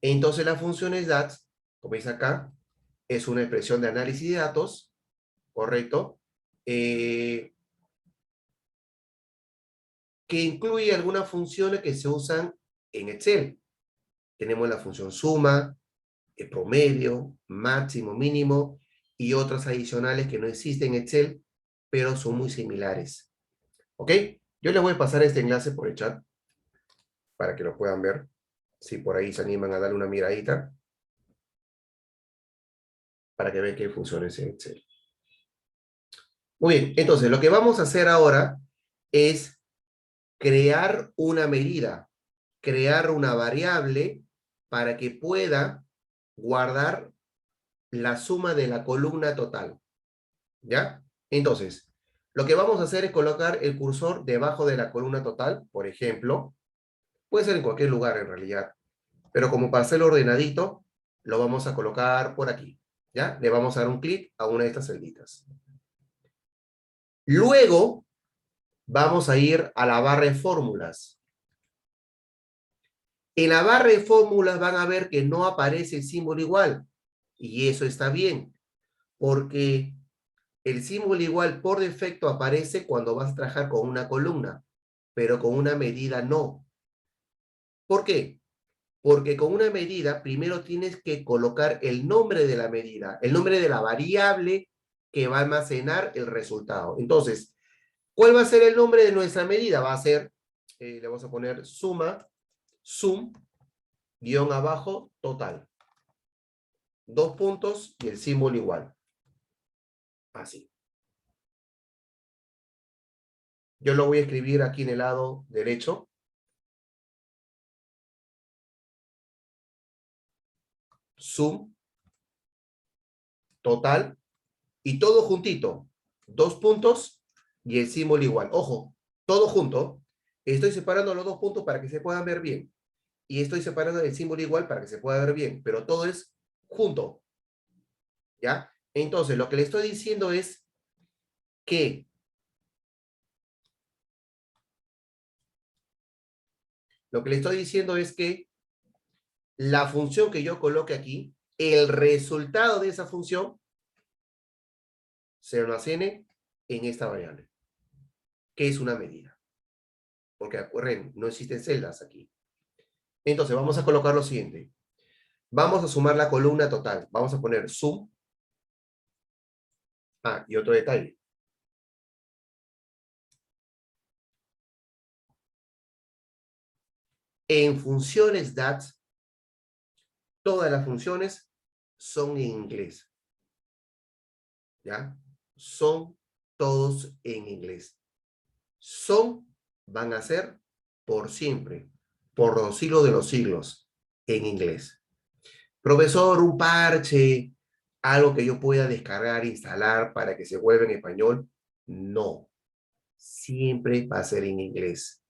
Entonces las funciones DAT, como veis acá, es una expresión de análisis de datos, ¿correcto? Que incluye algunas funciones que se usan en Excel. Tenemos la función suma, el promedio, máximo, mínimo, y otras adicionales que no existen en Excel, pero son muy similares. ¿Ok? Yo les voy a pasar este enlace por el chat para que lo puedan ver. Si por ahí se animan a darle una miradita. Para que vean qué funciones en Excel. Muy bien, entonces lo que vamos a hacer ahora es crear una medida, crear una variable para que pueda guardar la suma de la columna total. ¿Ya? Entonces, lo que vamos a hacer es colocar el cursor debajo de la columna total, por ejemplo. Puede ser en cualquier lugar en realidad. Pero como para hacerlo ordenadito, lo vamos a colocar por aquí. ¿Ya? Le vamos a dar un clic a una de estas celditas. Luego, vamos a ir a la barra de fórmulas. En la barra de fórmulas van a ver que no aparece el símbolo igual. Y eso está bien, porque el símbolo igual por defecto aparece cuando vas a trabajar con una columna, pero con una medida no. ¿Por qué? Porque con una medida primero tienes que colocar el nombre de la medida, el nombre de la variable que va a almacenar el resultado. Entonces, ¿cuál va a ser el nombre de nuestra medida? Va a ser, le vamos a poner suma, sum, guión abajo, total. 2 puntos y el símbolo igual. Así. Yo lo voy a escribir aquí en el lado derecho. Sum, total, y todo juntito. 2 puntos y el símbolo igual. Ojo, todo junto. Estoy separando los 2 puntos para que se puedan ver bien. Y estoy separando el símbolo igual para que se pueda ver bien. Pero todo es junto. ¿Ya? Entonces, lo que le estoy diciendo es que la función que yo coloque aquí, el resultado de esa función se almacene en esta variable, que es una medida. Porque acuérdense, no existen celdas aquí. Entonces, vamos a colocar lo siguiente. Vamos a sumar la columna total. Vamos a poner sum. Ah, y otro detalle. En funciones DAT, todas las funciones son en inglés. ¿Ya? Son todos en inglés. Son, van a ser por siempre, por los siglos de los siglos, en inglés. Profesor, un parche, algo que yo pueda descargar, instalar para que se vuelva en español. No, siempre va a ser en inglés.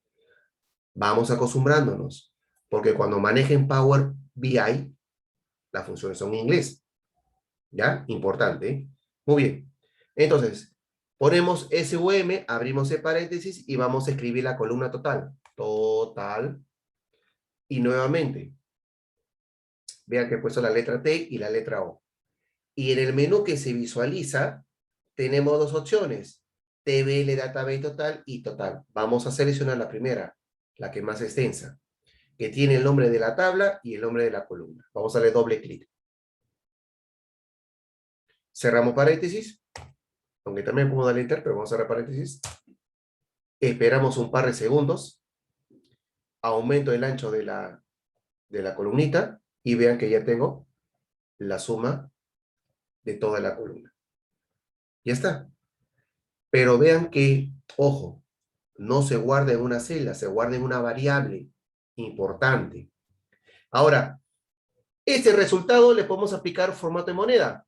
Vamos acostumbrándonos, porque cuando manejen Power BI, las funciones son en inglés. ¿Ya? Importante, ¿eh? Muy bien. Entonces, ponemos SUM, abrimos el paréntesis y vamos a escribir la columna total. Total. Y nuevamente, vean que he puesto la letra T y la letra O. Y en el menú que se visualiza, tenemos dos opciones. TBL Database Total y Total. Vamos a seleccionar la primera, la que más extensa, que tiene el nombre de la tabla y el nombre de la columna. Vamos a darle doble clic. Cerramos paréntesis. Aunque también puedo darle enter, pero vamos a cerrar paréntesis. Esperamos un par de segundos. Aumento el ancho de la columnita y vean que ya tengo la suma de toda la columna. Ya está. Pero vean que, ojo, no se guarda en una celda, se guarda en una variable importante. Ahora, este resultado le podemos aplicar formato de moneda.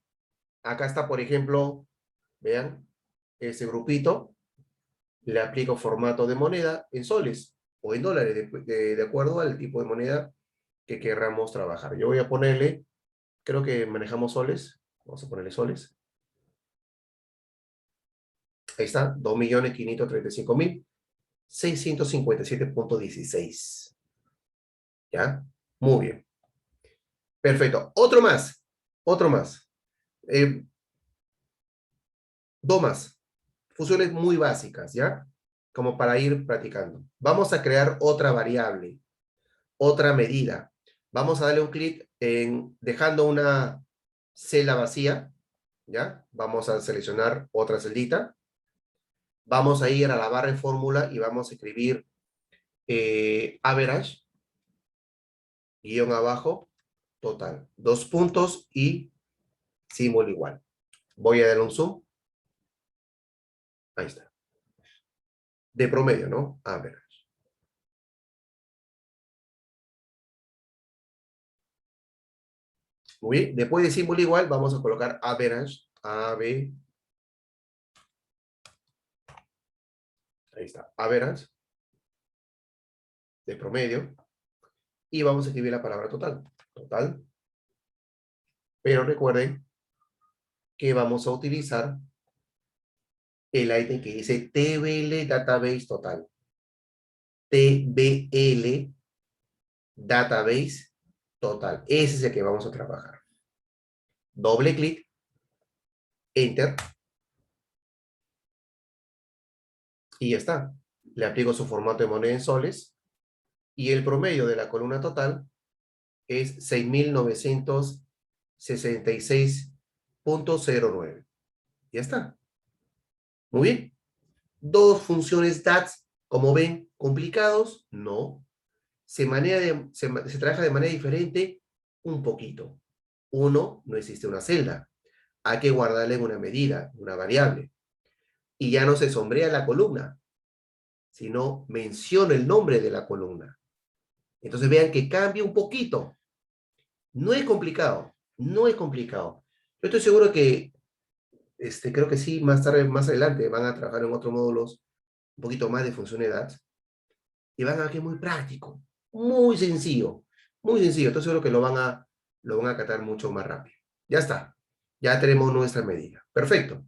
Acá está, por ejemplo, vean, ese grupito, le aplico formato de moneda en soles o en dólares, de acuerdo al tipo de moneda que querramos trabajar. Yo voy a ponerle, creo que manejamos soles, vamos a ponerle soles. Ahí está, 2.535.657.16. ¿Ya? Muy bien. Perfecto. Otro más. Otro más. Dos más. Funciones muy básicas, ¿ya? Como para ir practicando. Vamos a crear otra variable, otra medida. Vamos a darle un clic en dejando una celda vacía, ¿ya? Vamos a seleccionar otra celdita. Vamos a ir a la barra de fórmula y vamos a escribir average, guión abajo, total. Dos puntos y símbolo igual. Voy a dar un zoom. Ahí está. De promedio, ¿no? Average. Muy bien. Después de símbolo igual, vamos a colocar average. A-B. Ahí está. Average. De promedio. Y vamos a escribir la palabra total. Total. Pero recuerden que vamos a utilizar el ítem que dice TBL Database Total. TBL Database Total. Ese es el que vamos a trabajar. Doble clic. Enter. Y ya está. Le aplico su formato de moneda en soles. Y el promedio de la columna total es 6.966.09. Ya está. Muy bien. Dos funciones DATS, como ven, complicados, no. Se trabaja de manera diferente un poquito. Uno, no existe una celda. Hay que guardarle en una medida, una variable. Y ya no se sombrea la columna, sino menciono el nombre de la columna. Entonces vean que cambia un poquito. No es complicado, no es complicado. Yo estoy seguro que, creo que sí, más tarde, más adelante van a trabajar en otros módulos un poquito más de funcionalidad y van a ver que es muy práctico, muy sencillo, muy sencillo. Estoy seguro que lo van a catar mucho más rápido. Ya está, ya tenemos nuestra medida. Perfecto.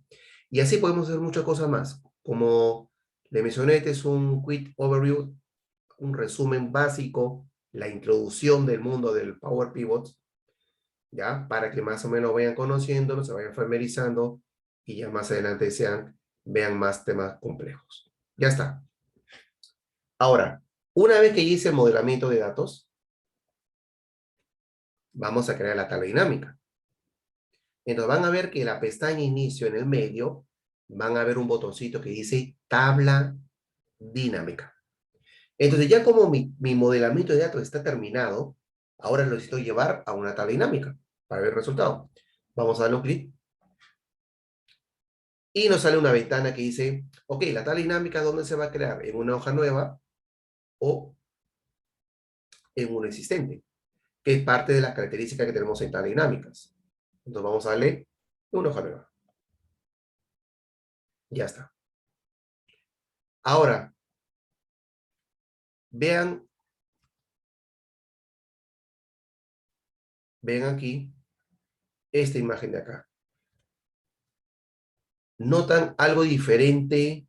Y así podemos hacer muchas cosas más. Como le mencioné, este es un quick overview, un resumen básico, la introducción del mundo del Power Pivot, ¿ya? Para que más o menos vayan conociéndolo, se vayan familiarizando y ya más adelante vean más temas complejos. Ya está. Ahora, una vez que hice el modelamiento de datos, vamos a crear la tabla dinámica. Entonces van a ver que la pestaña inicio en el medio, van a ver un botoncito que dice tabla dinámica. Entonces, ya como mi modelamiento de datos está terminado, ahora lo necesito llevar a una tabla dinámica para ver el resultado. Vamos a darle un clic. Y nos sale una ventana que dice, ok, la tabla dinámica, ¿dónde se va a crear? ¿En una hoja nueva o en una existente? Que es parte de las características que tenemos en tablas dinámicas. Entonces vamos a darle una hoja nueva. Ya está. Ahora, vean aquí esta imagen de acá. ¿Notan algo diferente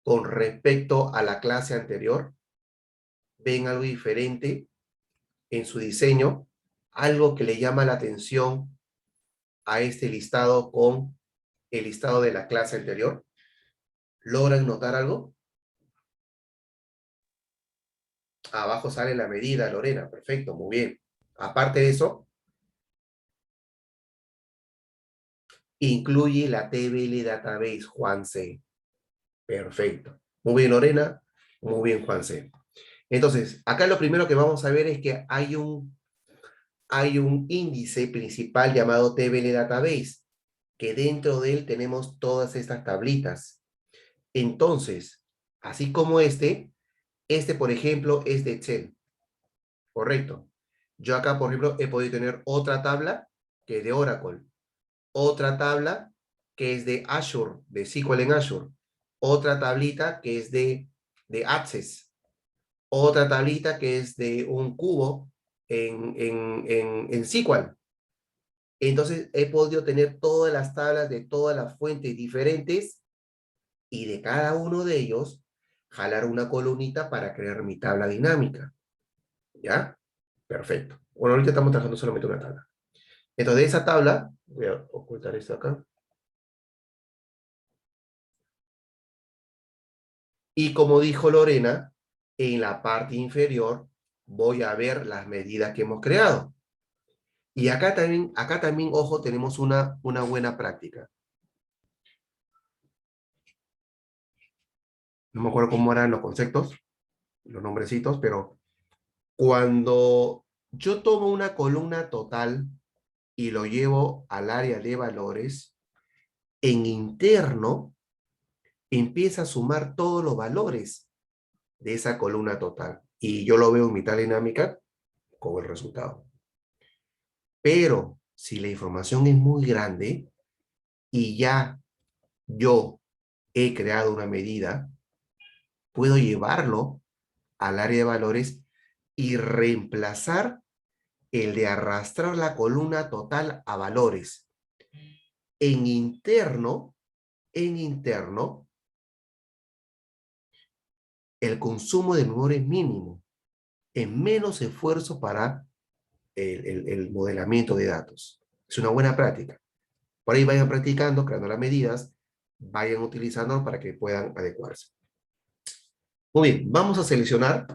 con respecto a la clase anterior? ¿Ven algo diferente en su diseño? ¿Algo que le llama la atención a este listado con el listado de la clase anterior? ¿Logran notar algo? Abajo sale la medida, Lorena. Perfecto, muy bien. Aparte de eso, incluye la TBL Database, Juanse. Perfecto. Muy bien, Lorena. Muy bien, Juanse. Entonces, acá lo primero que vamos a ver es que hay un índice principal llamado TBL Database, que dentro de él tenemos todas estas tablitas. Entonces, así como este, por ejemplo, es de Excel. Correcto. Yo acá, por ejemplo, he podido tener otra tabla que es de Oracle. Otra tabla que es de Azure, de SQL en Azure. Otra tablita que es de Access. Otra tablita que es de un cubo en SQL. Entonces, he podido tener todas las tablas de todas las fuentes diferentes y de cada uno de ellos jalar una columnita para crear mi tabla dinámica. ¿Ya? Perfecto. Bueno, ahorita estamos trabajando solamente una tabla. Entonces, de esa tabla, voy a ocultar esto acá. Y como dijo Lorena, en la parte inferior voy a ver las medidas que hemos creado. Y acá también, ojo, tenemos una buena práctica. No me acuerdo cómo eran los conceptos, los nombrecitos, pero cuando yo tomo una columna total y lo llevo al área de valores, en interno empieza a sumar todos los valores de esa columna total. Y yo lo veo en mi tabla dinámica con el resultado. Pero si la información es muy grande y ya yo he creado una medida, puedo llevarlo al área de valores y reemplazar el de arrastrar la columna total a valores. En interno, el consumo de memoria es mínimo. Es menos esfuerzo para el modelamiento de datos. Es una buena práctica. Por ahí vayan practicando, creando las medidas, vayan utilizando para que puedan adecuarse. Muy bien, vamos a seleccionar.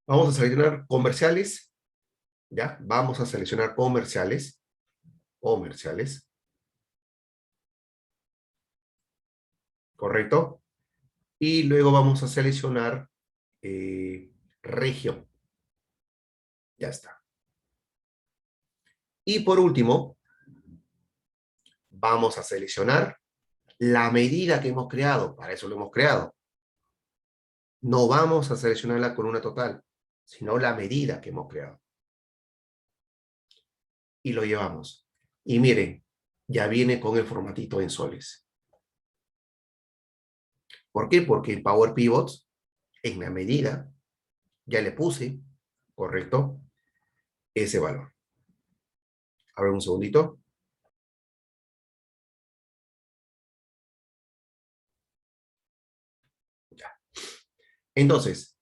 Vamos a seleccionar comerciales. ¿Ya? Vamos a seleccionar comerciales. Comerciales. ¿Correcto? Y luego vamos a seleccionar región. Ya está. Y por último, vamos a seleccionar la medida que hemos creado. Para eso lo hemos creado. No vamos a seleccionar la columna total, sino la medida que hemos creado. Y lo llevamos. Y miren, ya viene con el formatito en soles. ¿Por qué? Porque en Power Pivots, en la medida, ya le puse, correcto, ese valor. A ver, un segundito. Ya. Entonces,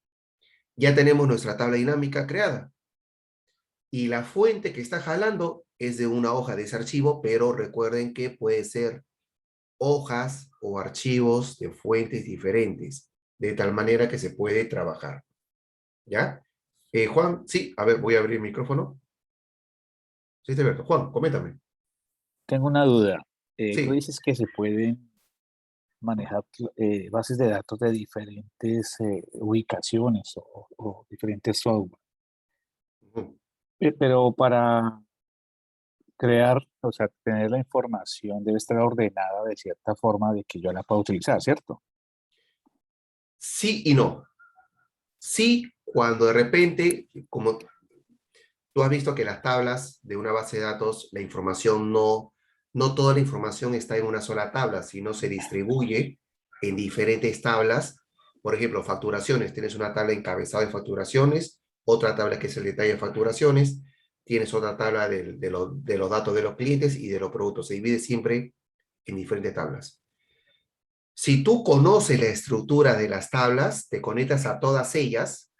ya tenemos nuestra tabla dinámica creada. Y la fuente que está jalando es de una hoja de ese archivo, pero recuerden que puede ser hojas o archivos de fuentes diferentes. de tal manera que se puede trabajar. ¿Ya? Juan, sí, a ver, voy a abrir el micrófono. Sí, está abierto. Juan, coméntame. Tengo una duda. Tú Sí. dices que se pueden manejar bases de datos de diferentes ubicaciones o diferentes software. Ujú. Pero para crear, o sea, tener la información debe estar ordenada de cierta forma de que yo la pueda utilizar, ¿cierto? Sí y no. Sí, cuando de repente, como tú has visto que las tablas de una base de datos, la información no toda la información está en una sola tabla, sino se distribuye en diferentes tablas. Por ejemplo, facturaciones, tienes una tabla encabezada de facturaciones, otra tabla que es el detalle de facturaciones, tienes otra tabla de los datos de los clientes y de los productos. Se divide siempre en diferentes tablas. Si tú conoces la estructura de las tablas, te conectas a todas ellas.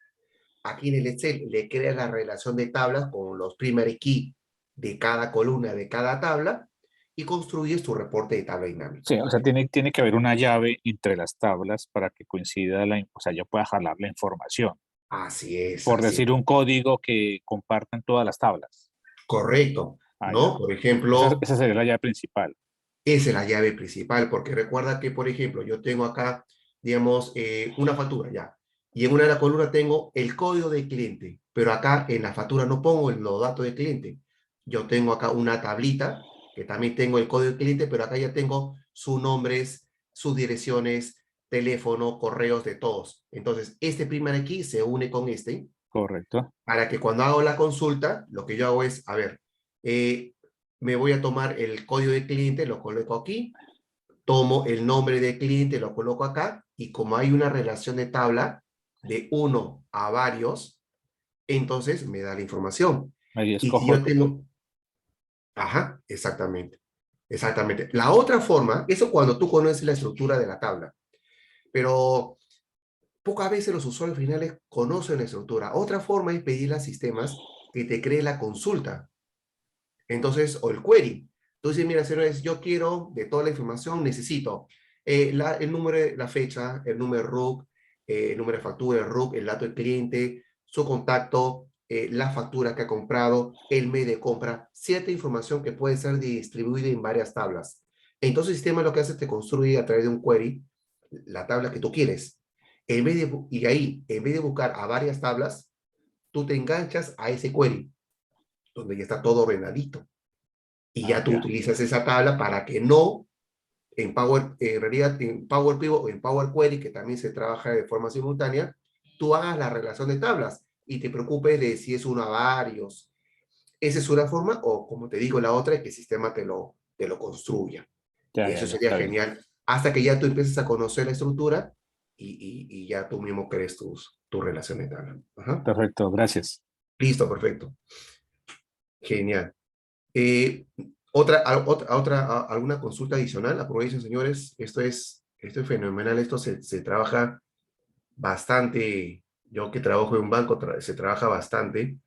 Aquí en el Excel le creas la relación de tablas con los primary key de cada columna de cada tabla y construyes tu reporte de tabla dinámico. Sí, o sea, tiene que haber una llave entre las tablas para que coincida o sea, yo pueda jalar la información. Así es, Por así es. decir un código que compartan todas las tablas. Correcto, Ah, ya. ¿no? Por ejemplo, Esa sería la llave principal. esa es la llave principal, porque recuerda que, por ejemplo, yo tengo acá, digamos, una factura ya, y en una de las columnas tengo el código del cliente, pero acá en la factura no pongo los datos del cliente. Yo tengo acá una tablita, que también tengo el código del cliente, pero acá ya tengo sus nombres, sus direcciones, teléfono, correos de todos. Entonces, este primer aquí se une con este, Correcto. para que cuando hago la consulta, lo que yo hago es, a ver, eh, me voy a tomar el código de cliente, lo coloco aquí, tomo el nombre del cliente, lo coloco acá, y como hay una relación de tabla de uno a varios, entonces me da la información. Ahí Y si yo escojo. tengo, ajá, exactamente, exactamente. La otra forma, eso cuando tú conoces la estructura de la tabla, pero pocas veces los usuarios finales conocen la estructura. Otra forma es pedirle a sistemas que te cree la consulta. Entonces, o el query. Entonces, mira, señores, yo quiero de toda la información, necesito el número, la fecha, el número RUC, el número de factura, el RUC, el dato del cliente, su contacto, la factura que ha comprado, el mes de compra, cierta información que puede ser distribuida en varias tablas. Entonces, el sistema lo que hace es te construye a través de un query la tabla que tú quieres. Y ahí, en vez de buscar a varias tablas, tú te enganchas a ese query, donde ya está todo ordenadito. Y Ah, ya tú ya. utilizas esa tabla para que no en realidad en Power Pivot o en Power Query, que también se trabaja de forma simultánea, tú hagas la relación de tablas y te preocupes de si es uno a varios. Esa es una forma, o como te digo, la otra es que el sistema te lo construya. Ya, Y ya, eso ya. sería Está bien. genial, hasta que ya tú empieces a conocer la estructura y ya tú mismo crees tu relación de tabla. Ajá. Perfecto, gracias. Listo, perfecto. Genial. ¿Alguna consulta adicional? Aprovechen, señores. Esto es fenomenal. Esto se trabaja bastante. Yo que trabajo en un banco, se trabaja bastante.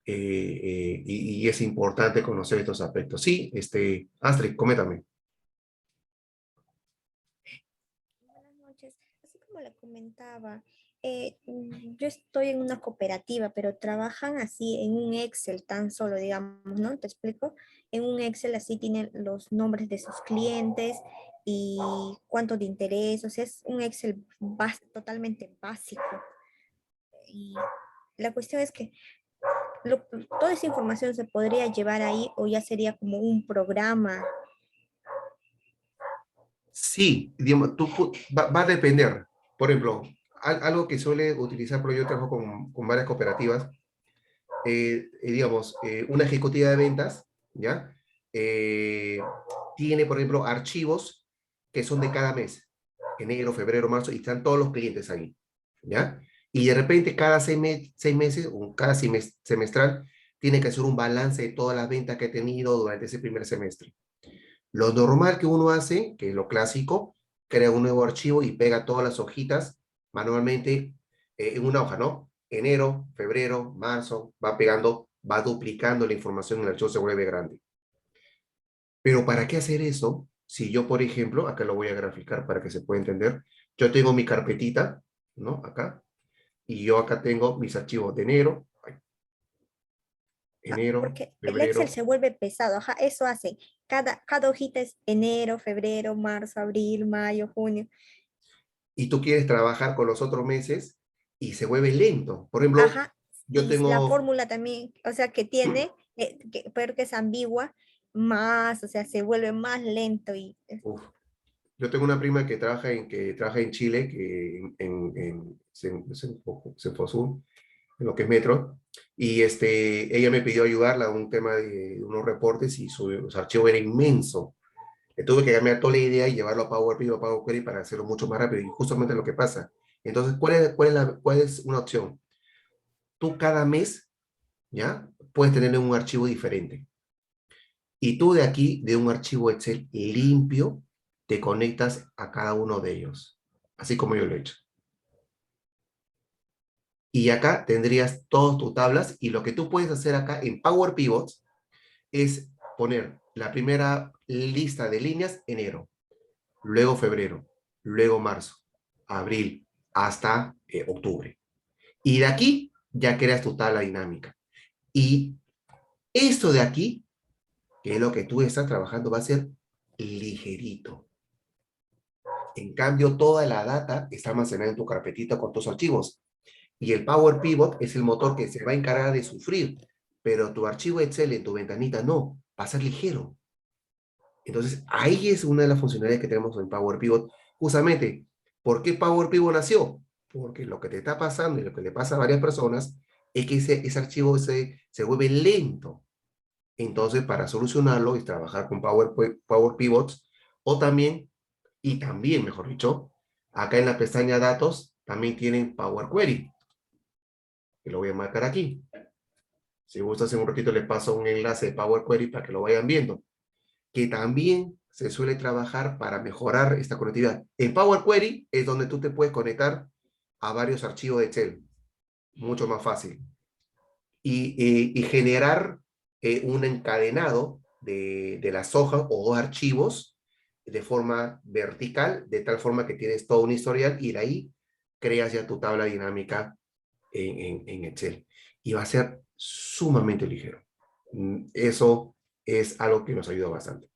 Y es importante conocer estos aspectos. Sí, Astrid, coméntame. Buenas noches. Así como le comentaba, yo estoy en una cooperativa, pero trabajan así en un Excel tan solo, digamos, ¿no? Te explico. En un Excel así tienen los nombres de sus clientes y cuánto de interés, o sea, es un Excel totalmente básico. Y la cuestión es que toda esa información se podría llevar ahí o ya sería como un programa. Sí, digamos, va a depender. Por ejemplo, algo que suele utilizar, pero yo trabajo con varias cooperativas, digamos, una ejecutiva de ventas, ¿ya? Eh, tiene, por ejemplo, archivos que son de cada mes, enero, febrero, marzo, y están todos los clientes ahí, ¿ya? Y de repente cada 6 meses, o cada semestral, tiene que hacer un balance de todas las ventas que ha tenido durante ese primer semestre. Lo normal que uno hace, que es lo clásico, crea un nuevo archivo y pega todas las hojitas manualmente en una hoja, ¿no? Enero, febrero, marzo, va pegando, va duplicando la información, el archivo se vuelve grande. Pero ¿para qué hacer eso? Si yo, por ejemplo, acá lo voy a graficar para que se pueda entender, yo tengo mi carpetita, ¿no? Acá. Y yo acá tengo mis archivos de enero, enero, Porque el Excel febrero. se vuelve pesado, ajá, eso hace. Cada hojita es enero, febrero, marzo, abril, mayo, junio. Y tú quieres trabajar con los otros meses y se vuelve lento. Por ejemplo, Ajá, yo y la tengo, fórmula también, o sea, que tiene, pero que es ambigua, más, o sea, se vuelve más lento y uf, yo tengo una prima que trabaja en Chile, que Cencosud, en lo que es Metro, y ella me pidió ayudarla a un tema de unos reportes y su archivo era inmenso. Le tuve que cambiar toda la idea y llevarlo a Power BI o Power Query para hacerlo mucho más rápido, y justamente lo que pasa. Entonces, ¿cuál es una opción? Tú cada mes, ¿ya? Puedes tener un archivo diferente. Y tú de aquí, de un archivo Excel limpio, te conectas a cada uno de ellos, así como yo lo he hecho. Y acá tendrías todas tus tablas, y lo que tú puedes hacer acá en Power Pivots es poner la primera lista de líneas enero, luego febrero, luego marzo, abril, hasta octubre. Y de aquí ya creas tu tabla dinámica. Y esto de aquí, que es lo que tú estás trabajando, va a ser ligerito. En cambio, toda la data está almacenada en tu carpetita con tus archivos. Y el Power Pivot es el motor que se va a encargar de sufrir. Pero tu archivo Excel en tu ventanita no, va a ser ligero. Entonces, ahí es una de las funcionalidades que tenemos en Power Pivot. Justamente, ¿por qué Power Pivot nació? Porque lo que te está pasando y lo que le pasa a varias personas es que ese archivo se vuelve lento. Entonces, para solucionarlo es trabajar con Power Pivots, o también, y también, mejor dicho, acá en la pestaña Datos también tienen Power Query, que lo voy a marcar aquí. Si gustas, en un ratito les paso un enlace de Power Query para que lo vayan viendo, que también se suele trabajar para mejorar esta conectividad. En Power Query es donde tú te puedes conectar a varios archivos de Excel, mucho más fácil, y generar un encadenado de las hojas o dos archivos de forma vertical, de tal forma que tienes todo un historial, y de ahí creas ya tu tabla dinámica en Excel. Y va a ser sumamente ligero. Eso es algo que nos ayuda bastante.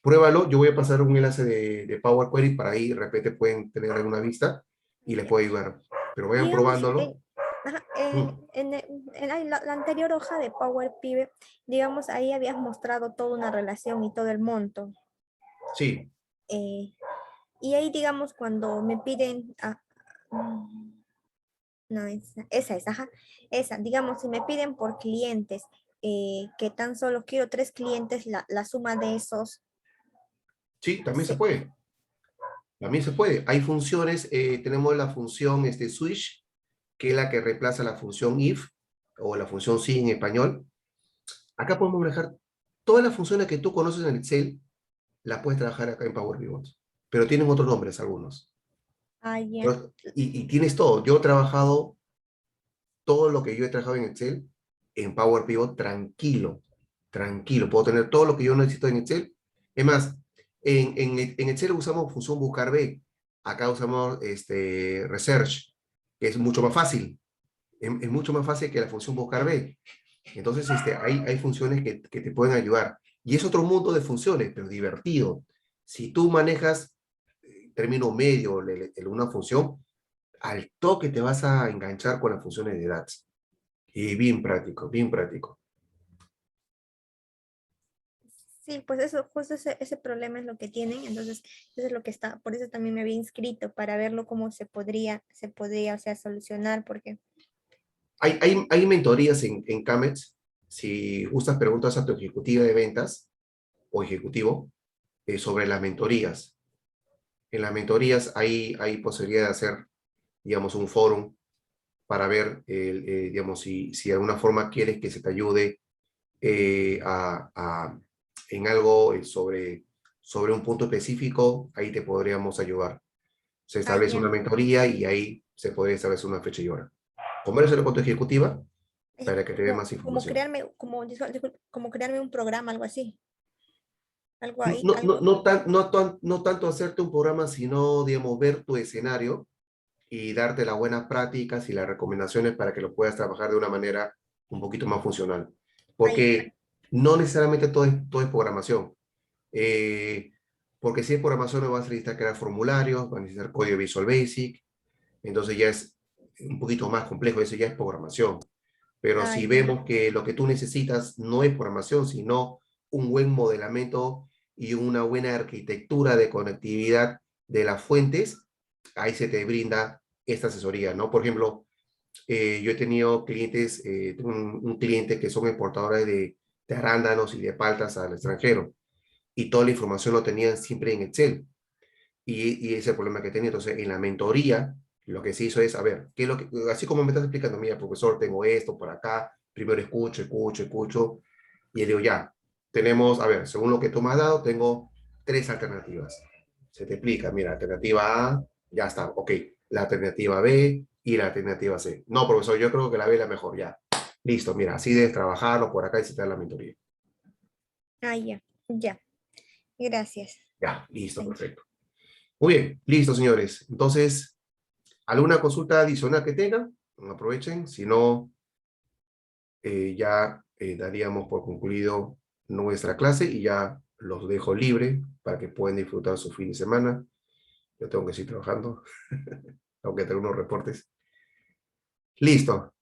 Pruébalo, yo voy a pasar un enlace de Power Query para ahí, de repente pueden tener alguna vista y les ya. puede ayudar. Pero vayan Digamos, probándolo. ajá, Mm, la anterior hoja de Power Pivot, digamos, ahí habías mostrado toda una relación y todo el monto. sí, eh, y ahí, digamos, cuando me piden, no, esa es, ajá, esa, digamos, si me piden por clientes, que tan solo quiero 3 clientes, la suma de esos, sí, también se se, puede. También se puede. Hay funciones, tenemos la función switch, que es la que reemplaza la función if o la función si en español. Acá podemos manejar todas las funciones que tú conoces en Excel, las puedes trabajar acá en Power Pivot, pero tienen otros nombres algunos. ya. Y tienes todo. Yo he trabajado todo lo que yo he trabajado en Excel en Power Pivot tranquilo, tranquilo. Puedo tener todo lo que yo necesito en Excel. Es más, en Excel usamos función buscar B. Acá usamos research, que es mucho más fácil. Es mucho más fácil que la función buscar B. Entonces, hay funciones que te pueden ayudar. Y es otro mundo de funciones, pero divertido. Si tú manejas término medio una función, al toque te vas a enganchar con las funciones de DAX. Y bien práctico, bien práctico. Sí, pues eso, justo ese problema es lo que tienen, entonces eso es lo que está, por eso también me había inscrito, para verlo cómo se podría, o sea, solucionar, porque Hay mentorías en CAMEX. Si gustas, preguntas a tu ejecutiva de ventas o ejecutivo sobre las mentorías. En las mentorías hay posibilidad de hacer, digamos, un foro para ver, digamos, si de alguna forma quieres que se te ayude eh, a, a- en algo sobre un punto específico, ahí te podríamos ayudar. Se establece ya. una mentoría y ahí se podría establecer una fecha y hora. Conversalo con tu ejecutiva para que te dé Como, más como información. crearme, como crearme un programa, algo así. Algo ahí, No, algo. no tanto hacerte un programa, sino, digamos, ver tu escenario y darte las buenas prácticas y las recomendaciones para que lo puedas trabajar de una manera un poquito más funcional. Ahí. Porque no necesariamente todo es programación. Eh, porque si es programación, no vas a necesitar crear formularios, vas a necesitar código Visual Basic, entonces ya es un poquito más complejo, eso ya es programación. Pero Ah, si ya. vemos que lo que tú necesitas no es programación, sino un buen modelamiento y una buena arquitectura de conectividad de las fuentes, ahí se te brinda esta asesoría, ¿no? Por ejemplo, yo he tenido clientes, tengo un cliente que son exportadores de arándanos y de paltas al extranjero, y toda la información lo tenían siempre en Excel, y ese es el problema que tenía. Entonces, en la mentoría, lo que se hizo es, a ver, ¿qué es lo que, así como me estás explicando, mira, profesor, tengo esto por acá, primero escucho, y le digo, ya, tenemos, a ver, según lo que tú me has dado, tengo 3 alternativas. Se te explica, mira, alternativa A, ya está, ok, la alternativa B y la alternativa C. No, profesor, yo creo que la B es la mejor, ya. Listo, mira, así debes trabajarlo por acá y se te da la mentoría. Ah, ya. Ya. Gracias. Ya, listo, Thank you. perfecto. Muy bien, listo, señores. Entonces, ¿alguna consulta adicional que tengan? Aprovechen, si no, ya daríamos por concluido nuestra clase y ya los dejo libre para que puedan disfrutar su fin de semana. Yo tengo que seguir trabajando, aunque tengo unos reportes. Listo.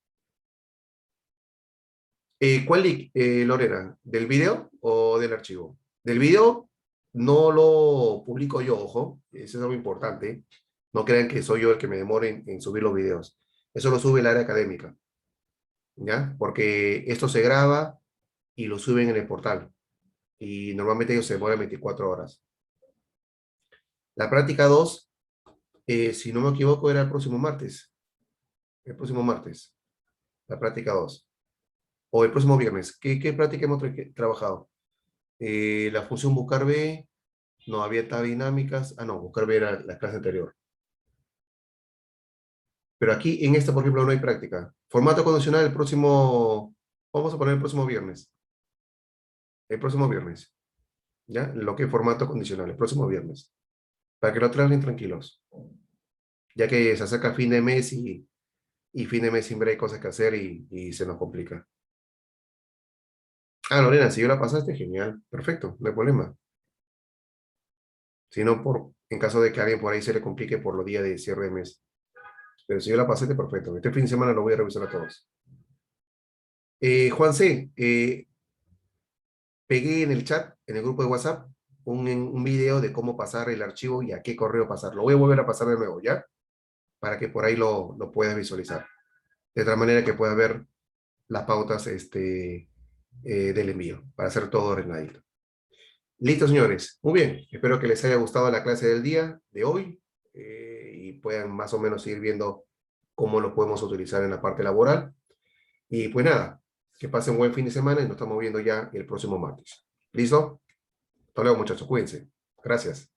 ¿Cuál link, Lorena? ¿Del video o del archivo? Del video no lo publico yo, ojo, eso es algo importante. No crean que soy yo el que me demore en subir los videos. Eso lo sube el área académica, ¿ya? Porque esto se graba y lo suben en el portal. Y normalmente ellos se demoran 24 horas. La práctica 2, si no me equivoco, era el próximo martes. El próximo martes, la práctica 2. O el próximo viernes. ¿Qué práctica hemos trabajado? La función buscar B, no había tab dinámicas. Ah, no, buscar B era la clase anterior. Pero aquí en esta, por ejemplo, no hay práctica. Formato condicional el próximo, vamos a poner el próximo viernes. El próximo viernes. ¿Ya? Lo que es formato condicional, el próximo viernes. Para que lo traten tranquilos. Ya que se acerca fin de mes y fin de mes siempre hay cosas que hacer y se nos complica. Ah, Lorena, si yo la pasaste, genial. Perfecto, no hay problema. Si no, en caso de que a alguien por ahí se le complique por los días de cierre de mes. Pero si yo la pasaste, perfecto. Este fin de semana lo voy a revisar a todos. Juan C., pegué en el chat, en el grupo de WhatsApp, un video de cómo pasar el archivo y a qué correo pasar. Lo voy a volver a pasar de nuevo, ¿ya? Para que por ahí lo puedas visualizar. De tal manera que puedas ver las pautas del envío, para hacer todo ordenadito. Listo, señores. Muy bien. Espero que les haya gustado la clase del día de hoy y puedan más o menos ir viendo cómo lo podemos utilizar en la parte laboral. Y pues nada, que pasen un buen fin de semana y nos estamos viendo ya el próximo martes. ¿Listo? Hasta luego, muchachos. Cuídense. Gracias.